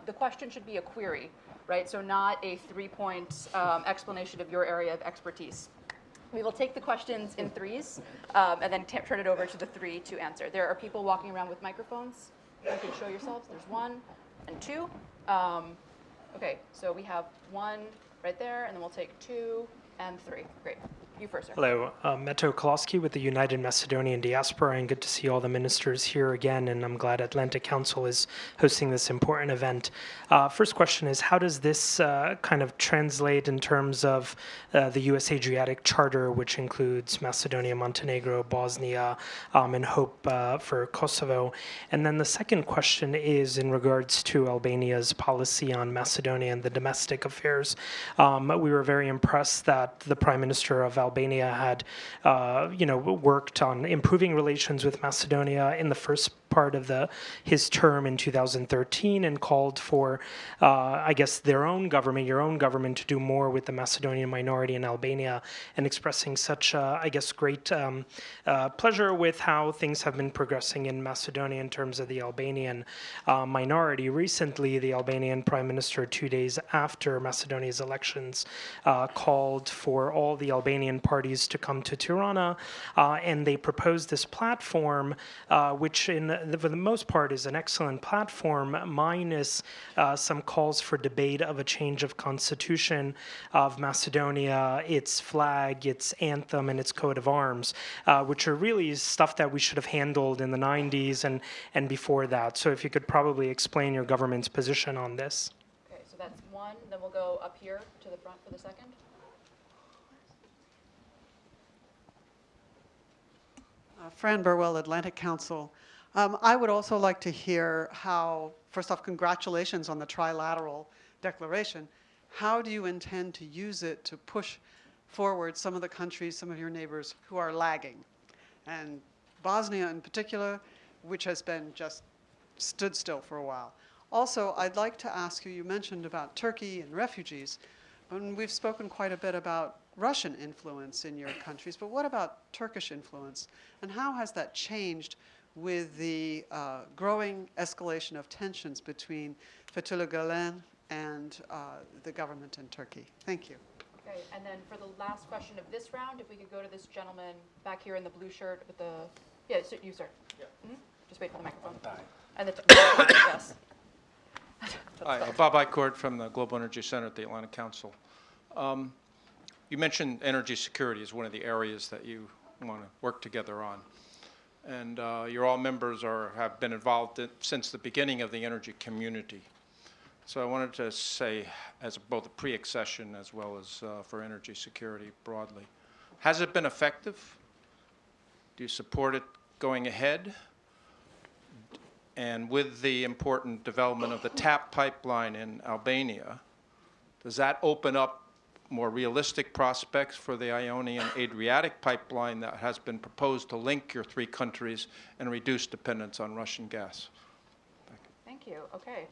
The question should be a query, right? So not a 3-point explanation of your area of expertise. We will take the questions in threes and then turn it over to the three to answer. There are people walking around with microphones. You can show yourselves. There's one and two. Okay, so we have one right there, and then we'll take two and three. Great. You first, sir. Hello, Meto Kolosky with the United Macedonian Diaspora, and good to see all the ministers here again, and I'm glad Atlantic Council is hosting this important event. First question is, how does this kind of translate in terms of the U.S. Adriatic Charter, which includes Macedonia, Montenegro, Bosnia, and hope for Kosovo? And then the second question is in regards to Albania's policy on Macedonia and the domestic affairs. We were very impressed that the Prime Minister of Albania had, worked on improving relations with Macedonia in the first part of his term in 2013 and called for, your own government to do more with the Macedonian minority in Albania, and expressing such, great pleasure with how things have been progressing in Macedonia in terms of the Albanian minority. Recently, the Albanian Prime Minister, 2 days after Macedonia's elections, called for all the Albanian parties to come to Tirana, and they proposed this platform, which for the most part is an excellent platform, minus some calls for debate of a change of constitution of Macedonia, its flag, its anthem, and its coat of arms, which are really stuff that we should have handled in the 90s and before that. So if you could probably explain your government's position on this. Okay, so that's one. Then we'll go up here to the front for the second. Fran Burwell, Atlantic Council. I would also like to hear how, first off, congratulations on the trilateral declaration. How do you intend to use it to push forward some of the countries, some of your neighbors who are lagging? And Bosnia in particular, which has been just stood still for a while. Also, I'd like to ask you, you mentioned about Turkey and refugees, and we've spoken quite a bit about Russian influence in your countries, but what about Turkish influence? And how has that changed with the growing escalation of tensions between Fethullah Gulen and the government in Turkey? Thank you. Okay, and then for the last question of this round, if we could go to this gentleman back here in the blue shirt with the, so you, sir. Yeah. Mm-hmm. Just wait for the microphone. And the yes. Hi, Bob Eichord from the Global Energy Center at the Atlantic Council. You mentioned energy security as one of the areas that you want to work together on. And you're all members or have been involved since the beginning of the energy community. So I wanted to say, as both a pre-accession as well as for energy security broadly, has it been effective? Do you support it going ahead? And with the important development of the TAP pipeline in Albania, does that open up more realistic prospects for the Ionian Adriatic pipeline that has been proposed to link your three countries and reduce dependence on Russian gas? Thank you. Okay.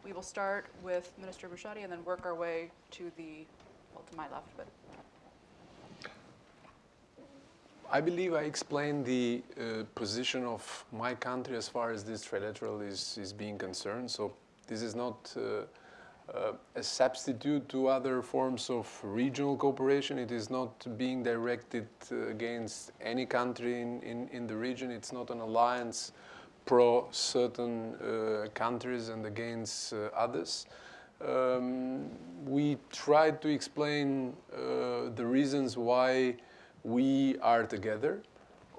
We will start with Minister Bushati and then work our way to my left. But I believe I explained the position of my country as far as this trilateral is being concerned. So this is not a substitute to other forms of regional cooperation. It is not being directed against any country in the region. It's not an alliance pro certain countries and against others. We tried to explain the reasons why we are together.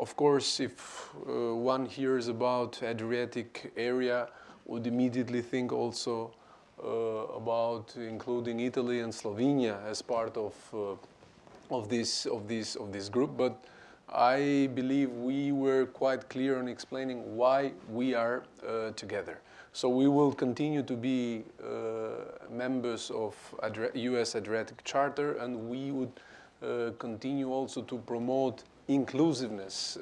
Of course, if one hears about Adriatic area, would immediately think also about including Italy and Slovenia as part of this group, but I believe we were quite clear on explaining why we are together. So we will continue to be members of U.S. Adriatic Charter, and we would continue also to promote inclusiveness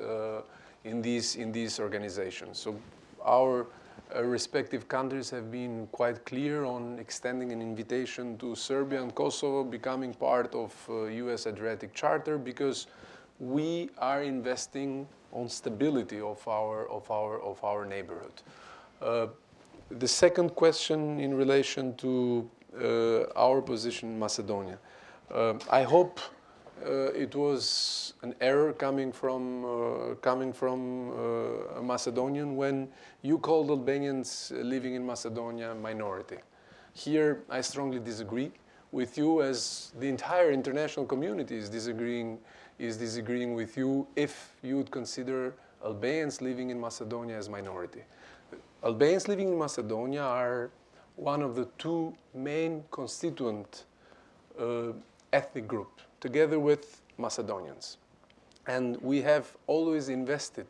in these organizations. So our respective countries have been quite clear on extending an invitation to Serbia and Kosovo becoming part of U.S. Adriatic Charter, because we are investing on stability of our neighborhood. The second question in relation to our position in Macedonia. I hope it was an error coming from a Macedonian when you called Albanians living in Macedonia a minority. Here, I strongly disagree with you, as the entire international community is disagreeing with you if you would consider Albanians living in Macedonia as minority. Albanians living in Macedonia are one of the two main constituent ethnic groups, together with Macedonians. And we have always invested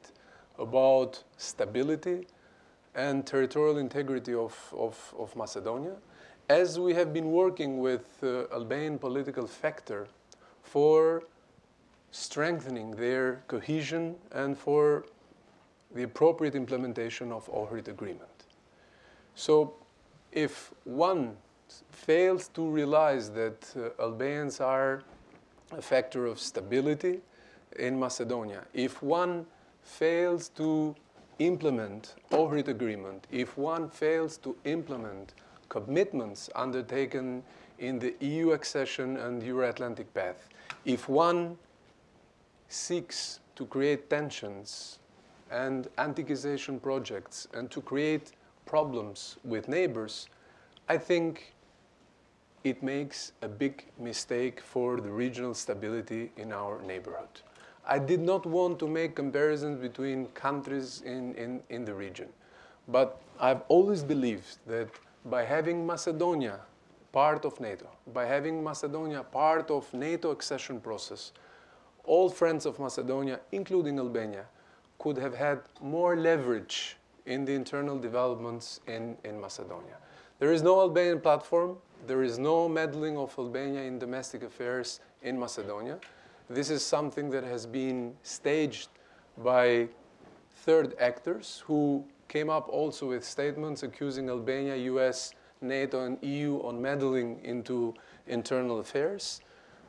about stability and territorial integrity of Macedonia, as we have been working with Albanian political factor for strengthening their cohesion and for the appropriate implementation of Ohrid Agreement. So if one fails to realize that Albanians are a factor of stability in Macedonia, if one fails to implement Ohrid Agreement, if one fails to implement commitments undertaken in the EU accession and Euro-Atlantic path, if one seeks to create tensions and anti-accession projects and to create problems with neighbors, I think it makes a big mistake for the regional stability in our neighborhood. I did not want to make comparisons between countries in the region, but I've always believed that by having Macedonia part of NATO, by having Macedonia part of NATO accession process, all friends of Macedonia, including Albania, could have had more leverage in the internal developments in Macedonia. There is no Albanian platform. There is no meddling of Albania in domestic affairs in Macedonia. This is something that has been staged by third actors who came up also with statements accusing Albania, US, NATO, and EU on meddling into internal affairs.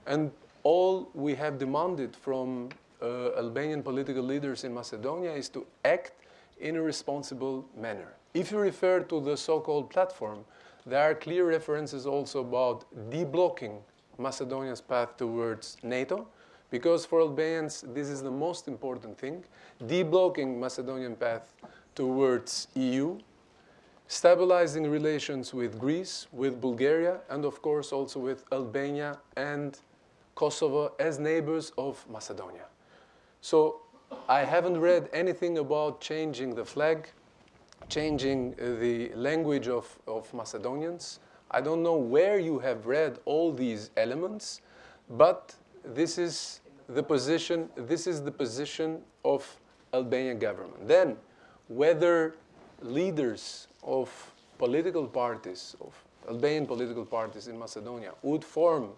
And all we have demanded from Albanian political leaders in Macedonia is to act in a responsible manner. If you refer to the so-called platform, there are clear references also about deblocking Macedonia's path towards NATO, because for Albanians, this is the most important thing, deblocking Macedonian path towards EU, stabilizing relations with Greece, with Bulgaria, and of course also with Albania and Kosovo as neighbors of Macedonia. So I haven't read anything about changing the flag, changing the language of Macedonians. I don't know where you have read all these elements, but this is the position of Albanian government. Then, whether leaders of political parties, of Albanian political parties in Macedonia, would form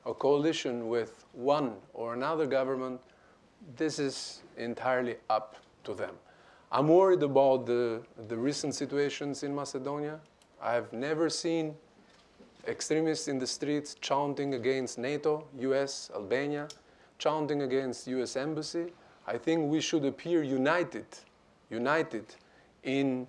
a coalition with one or another government, this is entirely up to them. I'm worried about the recent situations in Macedonia. I've never seen extremists in the streets chanting against NATO, US, Albania, chanting against US embassy. I think we should appear united in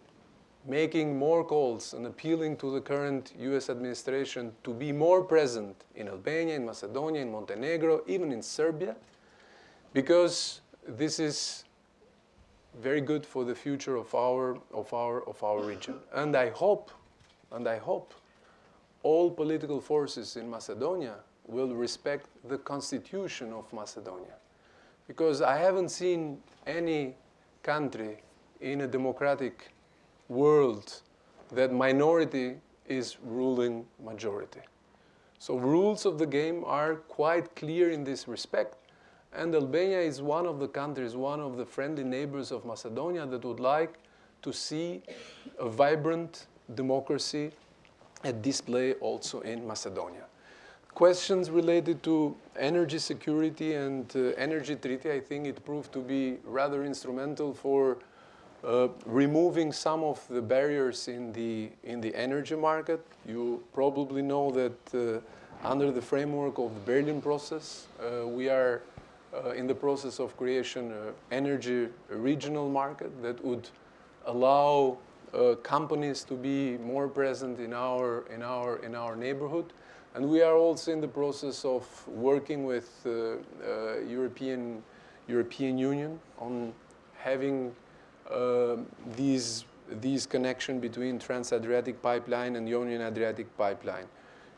making more calls and appealing to the current US administration to be more present in Albania, in Macedonia, in Montenegro, even in Serbia, because this is very good for the future of our region. And I hope all political forces in Macedonia will respect the constitution of Macedonia. Because I haven't seen any country in a democratic world that minority is ruling majority. So rules of the game are quite clear in this respect. And Albania is one of the countries, one of the friendly neighbors of Macedonia that would like to see a vibrant democracy at display also in Macedonia. Questions related to energy security and energy treaty, I think it proved to be rather instrumental for removing some of the barriers in the energy market. You probably know that under the framework of the Berlin process, we are in the process of creation an energy regional market that would allow companies to be more present in our neighborhood. And we are also in the process of working with European Union on having these connection between Trans-Adriatic Pipeline and Ionian Adriatic Pipeline.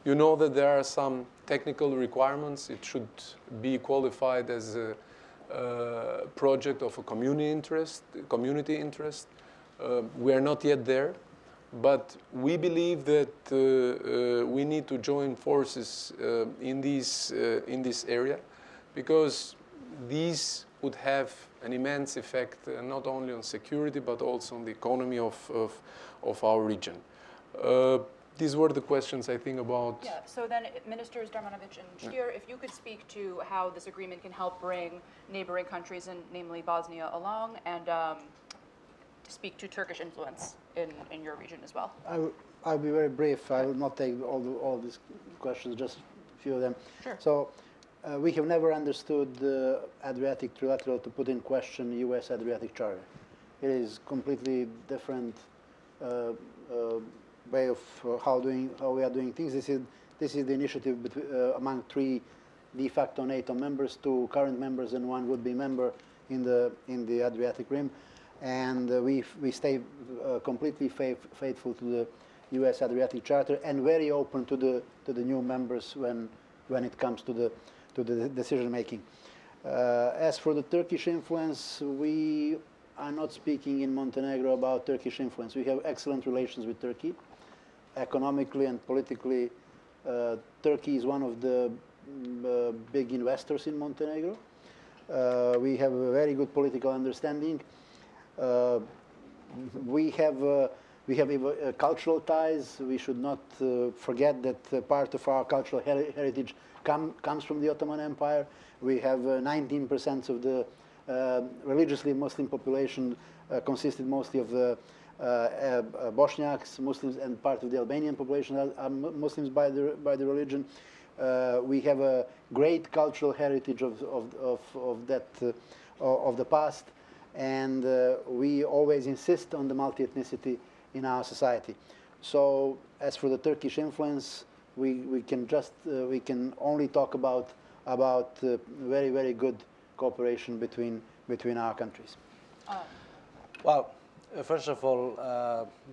You know that there are some technical requirements. It should be qualified as a project of a community interest. We are not yet there, but we believe that we need to join forces in this area, because these would have an immense effect not only on security but also on the economy of our region. These were the questions, I think, about... Yeah, so then Ministers Darmanovic and Stier, if you could speak to how this agreement can help bring neighboring countries, and namely Bosnia, along, and speak to Turkish influence in your region as well. I'll be very brief. I will not take all these questions, just a few of them. Sure. So we have never understood the Adriatic Trilateral to put in question the U.S. Adriatic Charter. It is completely different way of how we are doing things. This is the initiative among 3 de facto NATO members, 2 current members, and 1 would-be member in the Adriatic Rim, and we stay completely faithful to the U.S. Adriatic Charter and very open to the new members when it comes to the decision making. As for the Turkish influence, we are not speaking in Montenegro about Turkish influence. We have excellent relations with Turkey. Economically and politically, Turkey is one of the big investors in Montenegro. We have a very good political understanding. We have cultural ties. We should not forget that part of our cultural heritage comes from the Ottoman Empire. We have 19% of the religiously Muslim population consisted mostly of the Bosniaks, Muslims, and part of the Albanian population are Muslims by the religion. We have a great cultural heritage of the past, and we always insist on the multi-ethnicity in our society. So, as for the Turkish influence, we can only talk about very, very good cooperation between our countries. Well, first of all,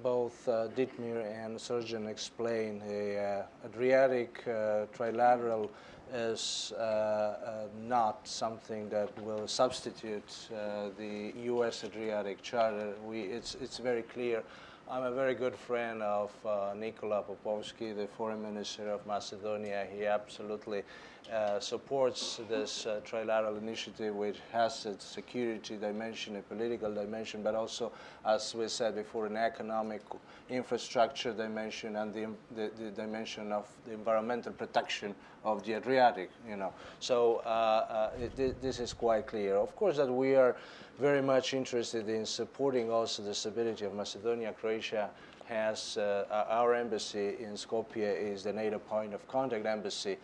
both Dietmar and Srdjan explained the Adriatic trilateral is not something that will substitute the U.S. Adriatic Charter. It's very clear. I'm a very good friend of Nikola Popovski, the Foreign Minister of Macedonia. He absolutely supports this trilateral initiative, which has its security dimension, a political dimension, but also, as we said before, an economic infrastructure dimension and the dimension of the environmental protection of the Adriatic. So this is quite clear. Of course, that we are very much interested in supporting also the stability of Macedonia. Croatia has our embassy in Skopje is the NATO point of contact embassy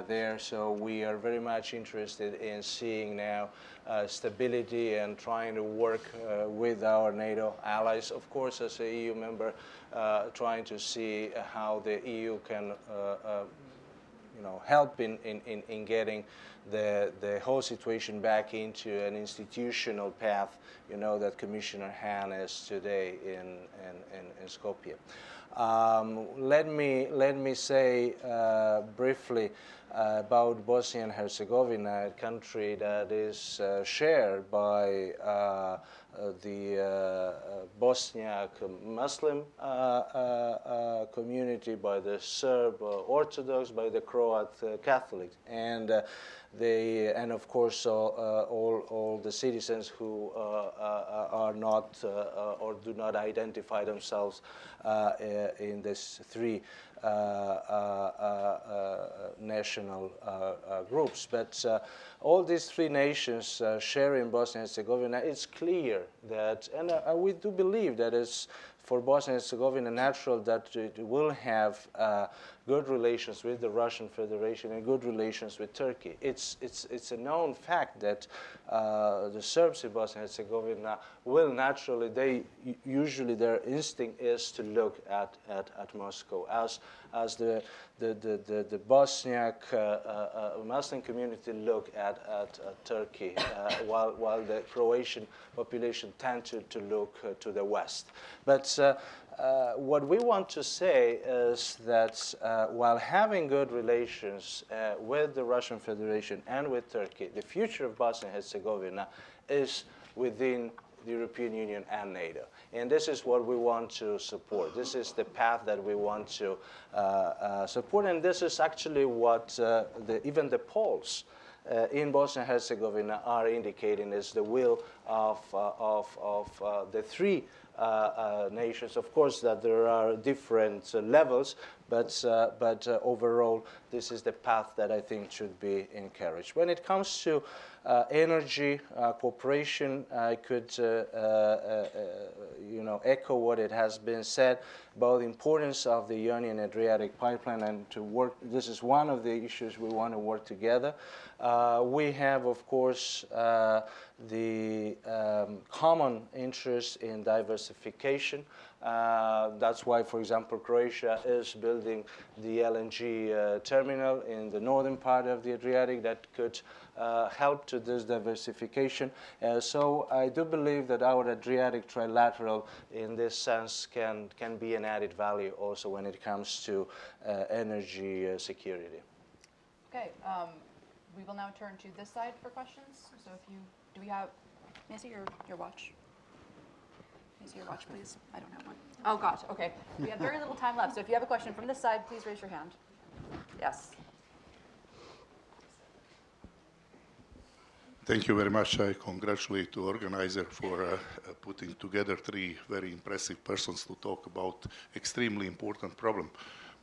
there, so we are very much interested in seeing now stability and trying to work with our NATO allies, of course, as a EU member, trying to see how the EU can help in getting the whole situation back into an institutional path, that Commissioner Hahn is today in Skopje. Let me say briefly about Bosnia and Herzegovina, a country that is shared by the Bosniak Muslim community, by the Serb Orthodox, by the Croat Catholic, and of course all the citizens who are not or do not identify themselves in these 3 national groups. But all these 3 nations share in Bosnia and Herzegovina. It's clear that, and we do believe that it's for Bosnia and Herzegovina natural that it will have good relations with the Russian Federation and good relations with Turkey. It's a known fact that the Serbs in Bosnia and Herzegovina will naturally, usually their instinct is to look at Moscow as the Bosniak Muslim community look at Turkey, while the Croatian population tend to look to the west. But what we want to say is that while having good relations with the Russian Federation and with Turkey, the future of Bosnia and Herzegovina is within the European Union and NATO. And this is what we want to support. This is the path that we want to support. And this is actually what even the polls in Bosnia and Herzegovina are indicating is the will of the three nations. Of course, that there are different levels, but overall, this is the path that I think should be encouraged. When it comes to energy cooperation, I could echo what it has been said about the importance of the Ionian Adriatic pipeline and to work. This is one of the issues we want to work together. We have, of course, the common interest in diversification. That's why, for example, Croatia is building the LNG terminal in the northern part of the Adriatic that could help to this diversification. So I do believe that our Adriatic trilateral in this sense can be an added value also when it comes to energy security. Okay, we will now turn to this side for questions. So do we have, may I see your watch? May I see your watch, please? I don't have one. Oh, gosh, okay. We have very little time left, so if you have a question from this side, please raise your hand. Yes. Thank you very much. I congratulate the organizer for putting together three very impressive persons to talk about extremely important problem.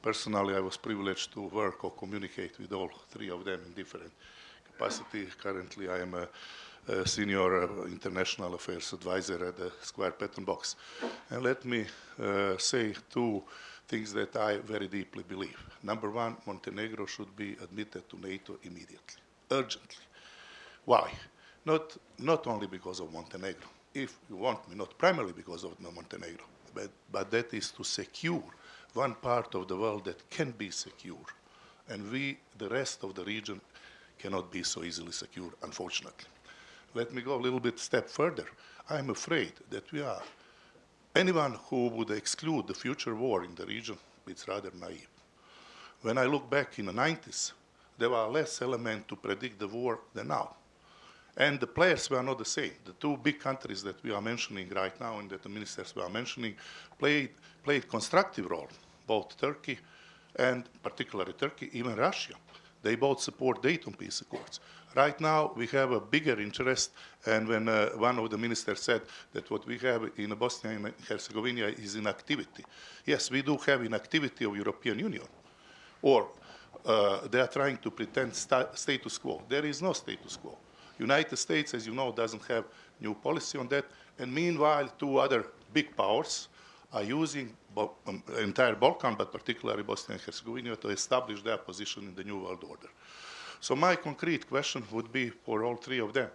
Personally, I was privileged to work or communicate with all three of them in different capacity. Currently, I am a senior international affairs advisor at the Square Patent Box. And let me say two things that I very deeply believe. Number one, Montenegro should be admitted to NATO immediately, urgently. Why? Not only because of Montenegro, if you want me, not primarily because of Montenegro, but that is to secure one part of the world that can be secure. And the rest of the region, cannot be so easily secure, unfortunately. Let me go a little bit step further. I'm afraid that anyone who would exclude the future war in the region, it's rather naive. When I look back in the 90s, there were less elements to predict the war than now. And the players were not the same. The two big countries that we are mentioning right now and that the ministers were mentioning played constructive role, both Turkey and particularly Turkey, even Russia. They both support Dayton Peace Accords. Right now, we have a bigger interest, and when one of the ministers said that what we have in Bosnia and Herzegovina is inactivity. Yes, we do have inactivity of European Union, or they are trying to pretend status quo. There is no status quo. United States, as you know, doesn't have new policy on that, and meanwhile, two other big powers are using entire Balkan, but particularly Bosnia and Herzegovina, to establish their position in the New World Order. So my concrete question would be for all three of them,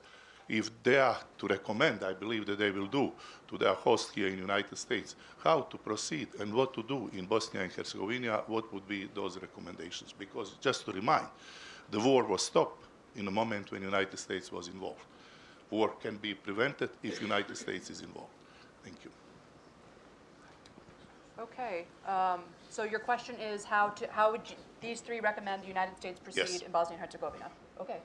if they are to recommend, I believe that they will do, to their host here in the United States, how to proceed and what to do in Bosnia and Herzegovina, what would be those recommendations? Because just to remind, the war was stopped in the moment when the United States was involved. War can be prevented if the United States is involved. Thank you. Okay, so your question is how would these three recommend the United States proceed in Bosnia and Herzegovina? Okay.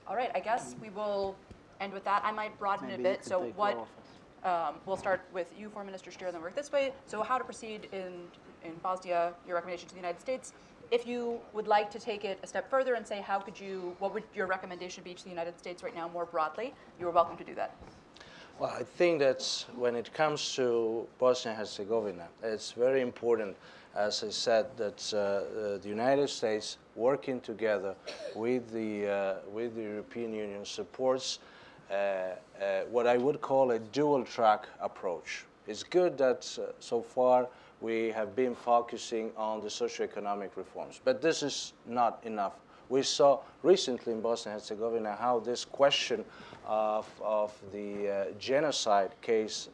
All right, I guess we will end with that. I might broaden it a bit. So we'll start with you, Foreign Minister Stier, and then work this way. So how to proceed in Bosnia, your recommendation to the United States. If you would like to take it a step further and say what would your recommendation be to the United States right now more broadly, you are welcome to do that. Well, I think that when it comes to Bosnia and Herzegovina, it's very important, as I said, that the United States working together with the European Union supports what I would call a dual-track approach. It's good that so far we have been focusing on the socioeconomic reforms. But this is not enough. We saw recently in Bosnia and Herzegovina how this question of the genocide case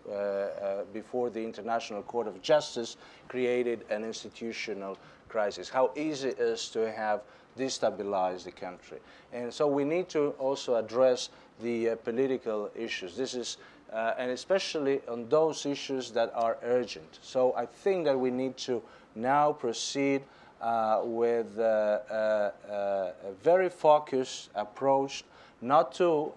before the International Court of Justice created an institutional crisis, how easy it is to have destabilized the country. And so we need to also address the political issues. This is, and especially on those issues that are urgent. So I think that we need to now proceed with a very focused approach, not to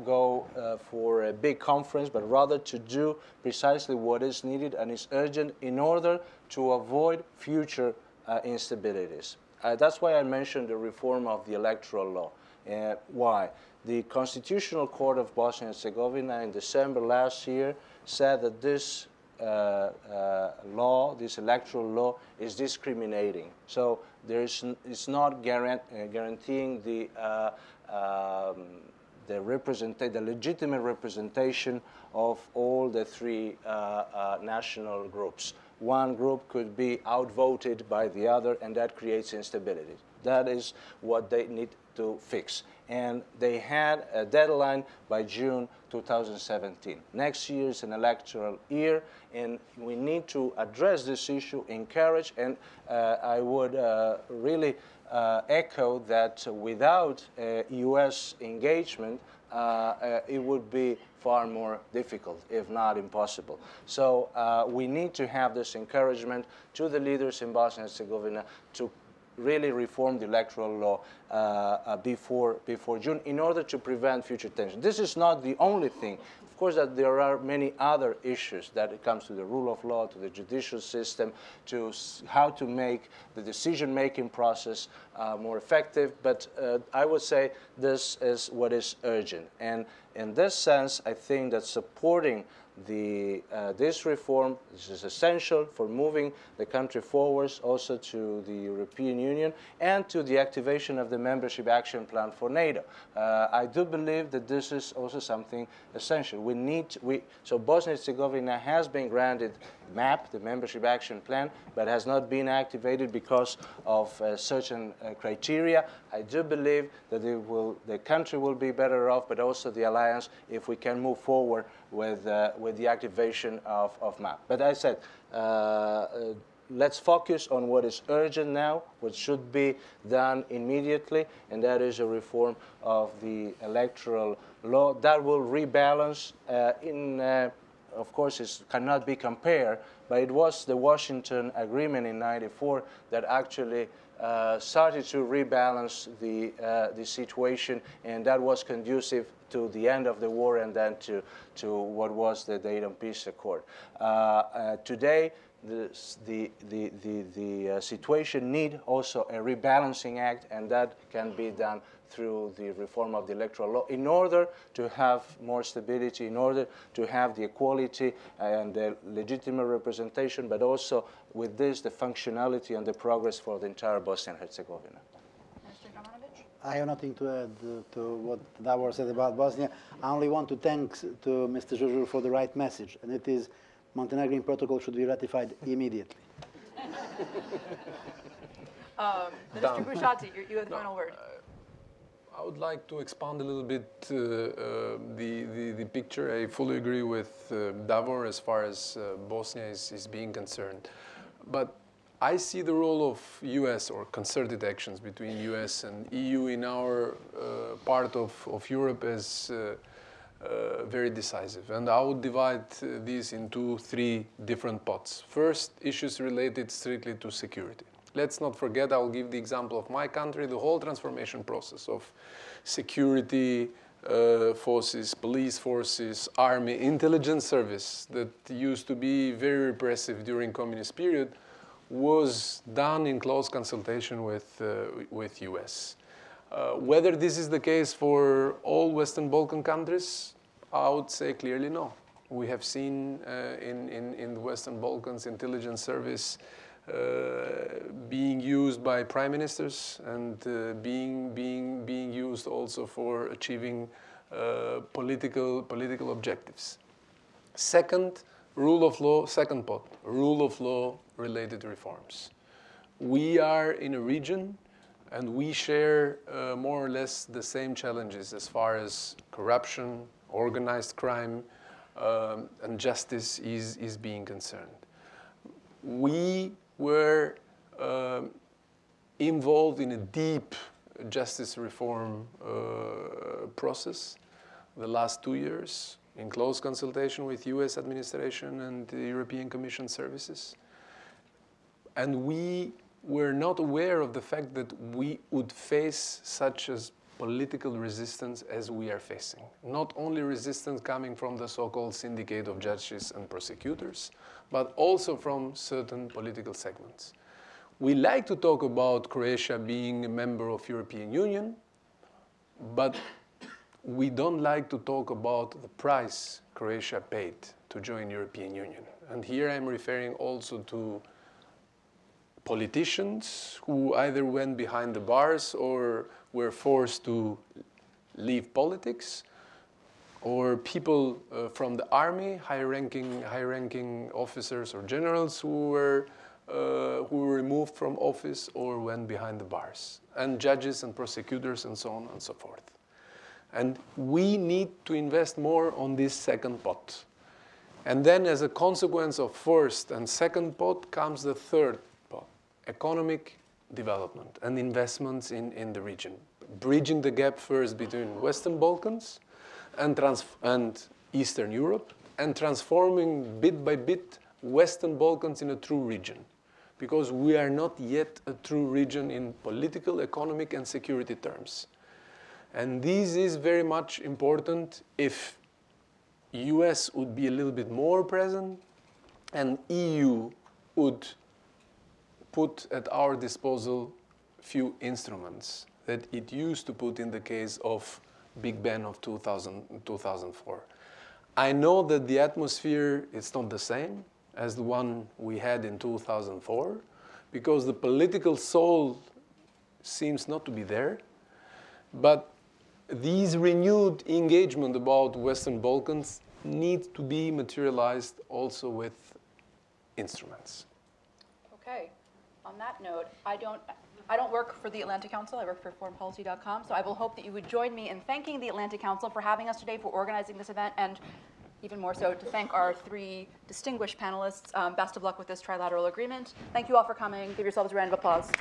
go for a big conference, but rather to do precisely what is needed and is urgent in order to avoid future instabilities. That's why I mentioned the reform of the electoral law. Why? The Constitutional Court of Bosnia and Herzegovina in December last year said that this law, this electoral law, is discriminating. So it's not guaranteeing the legitimate representation of all the three national groups. One group could be outvoted by the other, and that creates instability. That is what they need to fix. And they had a deadline by June 2017. Next year is an electoral year, and we need to address this issue, encourage, and I would really echo that without U.S. engagement, it would be far more difficult, if not impossible. So we need to have this encouragement to the leaders in Bosnia and Herzegovina to really reform the electoral law before June in order to prevent future tension. This is not the only thing. Of course, that there are many other issues that it comes to the rule of law, to the judicial system, to how to make the decision-making process more effective. But I would say this is what is urgent. And in this sense, I think that supporting this reform, this is essential for moving the country forwards also to the European Union and to the activation of the membership action plan for NATO. I do believe that this is also something essential. So Bosnia and Herzegovina has been granted MAP, the membership action plan, but has not been activated because of certain criteria. I do believe that the country will be better off, but also the alliance, if we can move forward with the activation of MAP. But I said, let's focus on what is urgent now, what should be done immediately, and that is a reform of the electoral law that will rebalance of course, it cannot be compared, but it was the Washington Agreement in '94 that actually started to rebalance the situation, and that was conducive to the end of the war and then to what was the Dayton Peace Accord. Today, the situation needs also a rebalancing act, and that can be done through the reform of the electoral law in order to have more stability, in order to have the equality and the legitimate representation, but also with this, the functionality and the progress for the entire Bosnia and Herzegovina. I have nothing to add to what Davor said about Bosnia. I only want to thank to Mr. Žužul for the right message, and it is Montenegrin protocol should be ratified immediately. Minister Bushati, you have the final word. I would like to expand a little bit the picture. I fully agree with Davor as far as Bosnia is being concerned. But I see the role of U.S. or concerted actions between U.S. and EU in our part of Europe as very decisive. And I would divide these into three different pots. First, issues related strictly to security. Let's not forget, I'll give the example of my country, the whole transformation process of security forces, police forces, army, intelligence service that used to be very repressive during communist period was done in close consultation with US. Whether this is the case for all Western Balkan countries, I would say clearly no. We have seen in the Western Balkans intelligence service being used by prime ministers and being used also for achieving political objectives. Second, rule of law. Second pot, rule of law related reforms. We are in a region and we share more or less the same challenges as far as corruption, organized crime, and justice is being concerned. We were involved in a deep justice reform process the last 2 years in close consultation with US administration and the European Commission services. And we were not aware of the fact that we would face such as political resistance as we are facing. Not only resistance coming from the so-called syndicate of judges and prosecutors, but also from certain political segments. We like to talk about Croatia being a member of European Union, but we don't like to talk about the price Croatia paid to join European Union. And here I'm referring also to politicians who either went behind the bars or were forced to leave politics, or people from the army, high-ranking officers or generals who were removed from office or went behind the bars, and judges and prosecutors and so on and so forth. And we need to invest more on this second pot. And then as a consequence of first and second pot comes the third pot, economic development and investments in the region. Bridging the gap first between Western Balkans and Eastern Europe, and transforming bit by bit Western Balkans in a true region. Because we are not yet a true region in political, economic, and security terms. And this is very much important if US would be a little bit more present and EU would put at our disposal few instruments that it used to put in the case of Big Bang of 2004. I know that the atmosphere is not the same as the one we had in 2004, because the political soul seems not to be there. But these renewed engagement about Western Balkans need to be materialized also with instruments. Okay. On that note, I don't work for the Atlantic Council. I work for foreignpolicy.com. So I will hope that you would join me in thanking the Atlantic Council for having us today, for organizing this event, and even more so to thank our three distinguished panelists. Best of luck with this trilateral agreement. Thank you all for coming. Give yourselves a round of applause.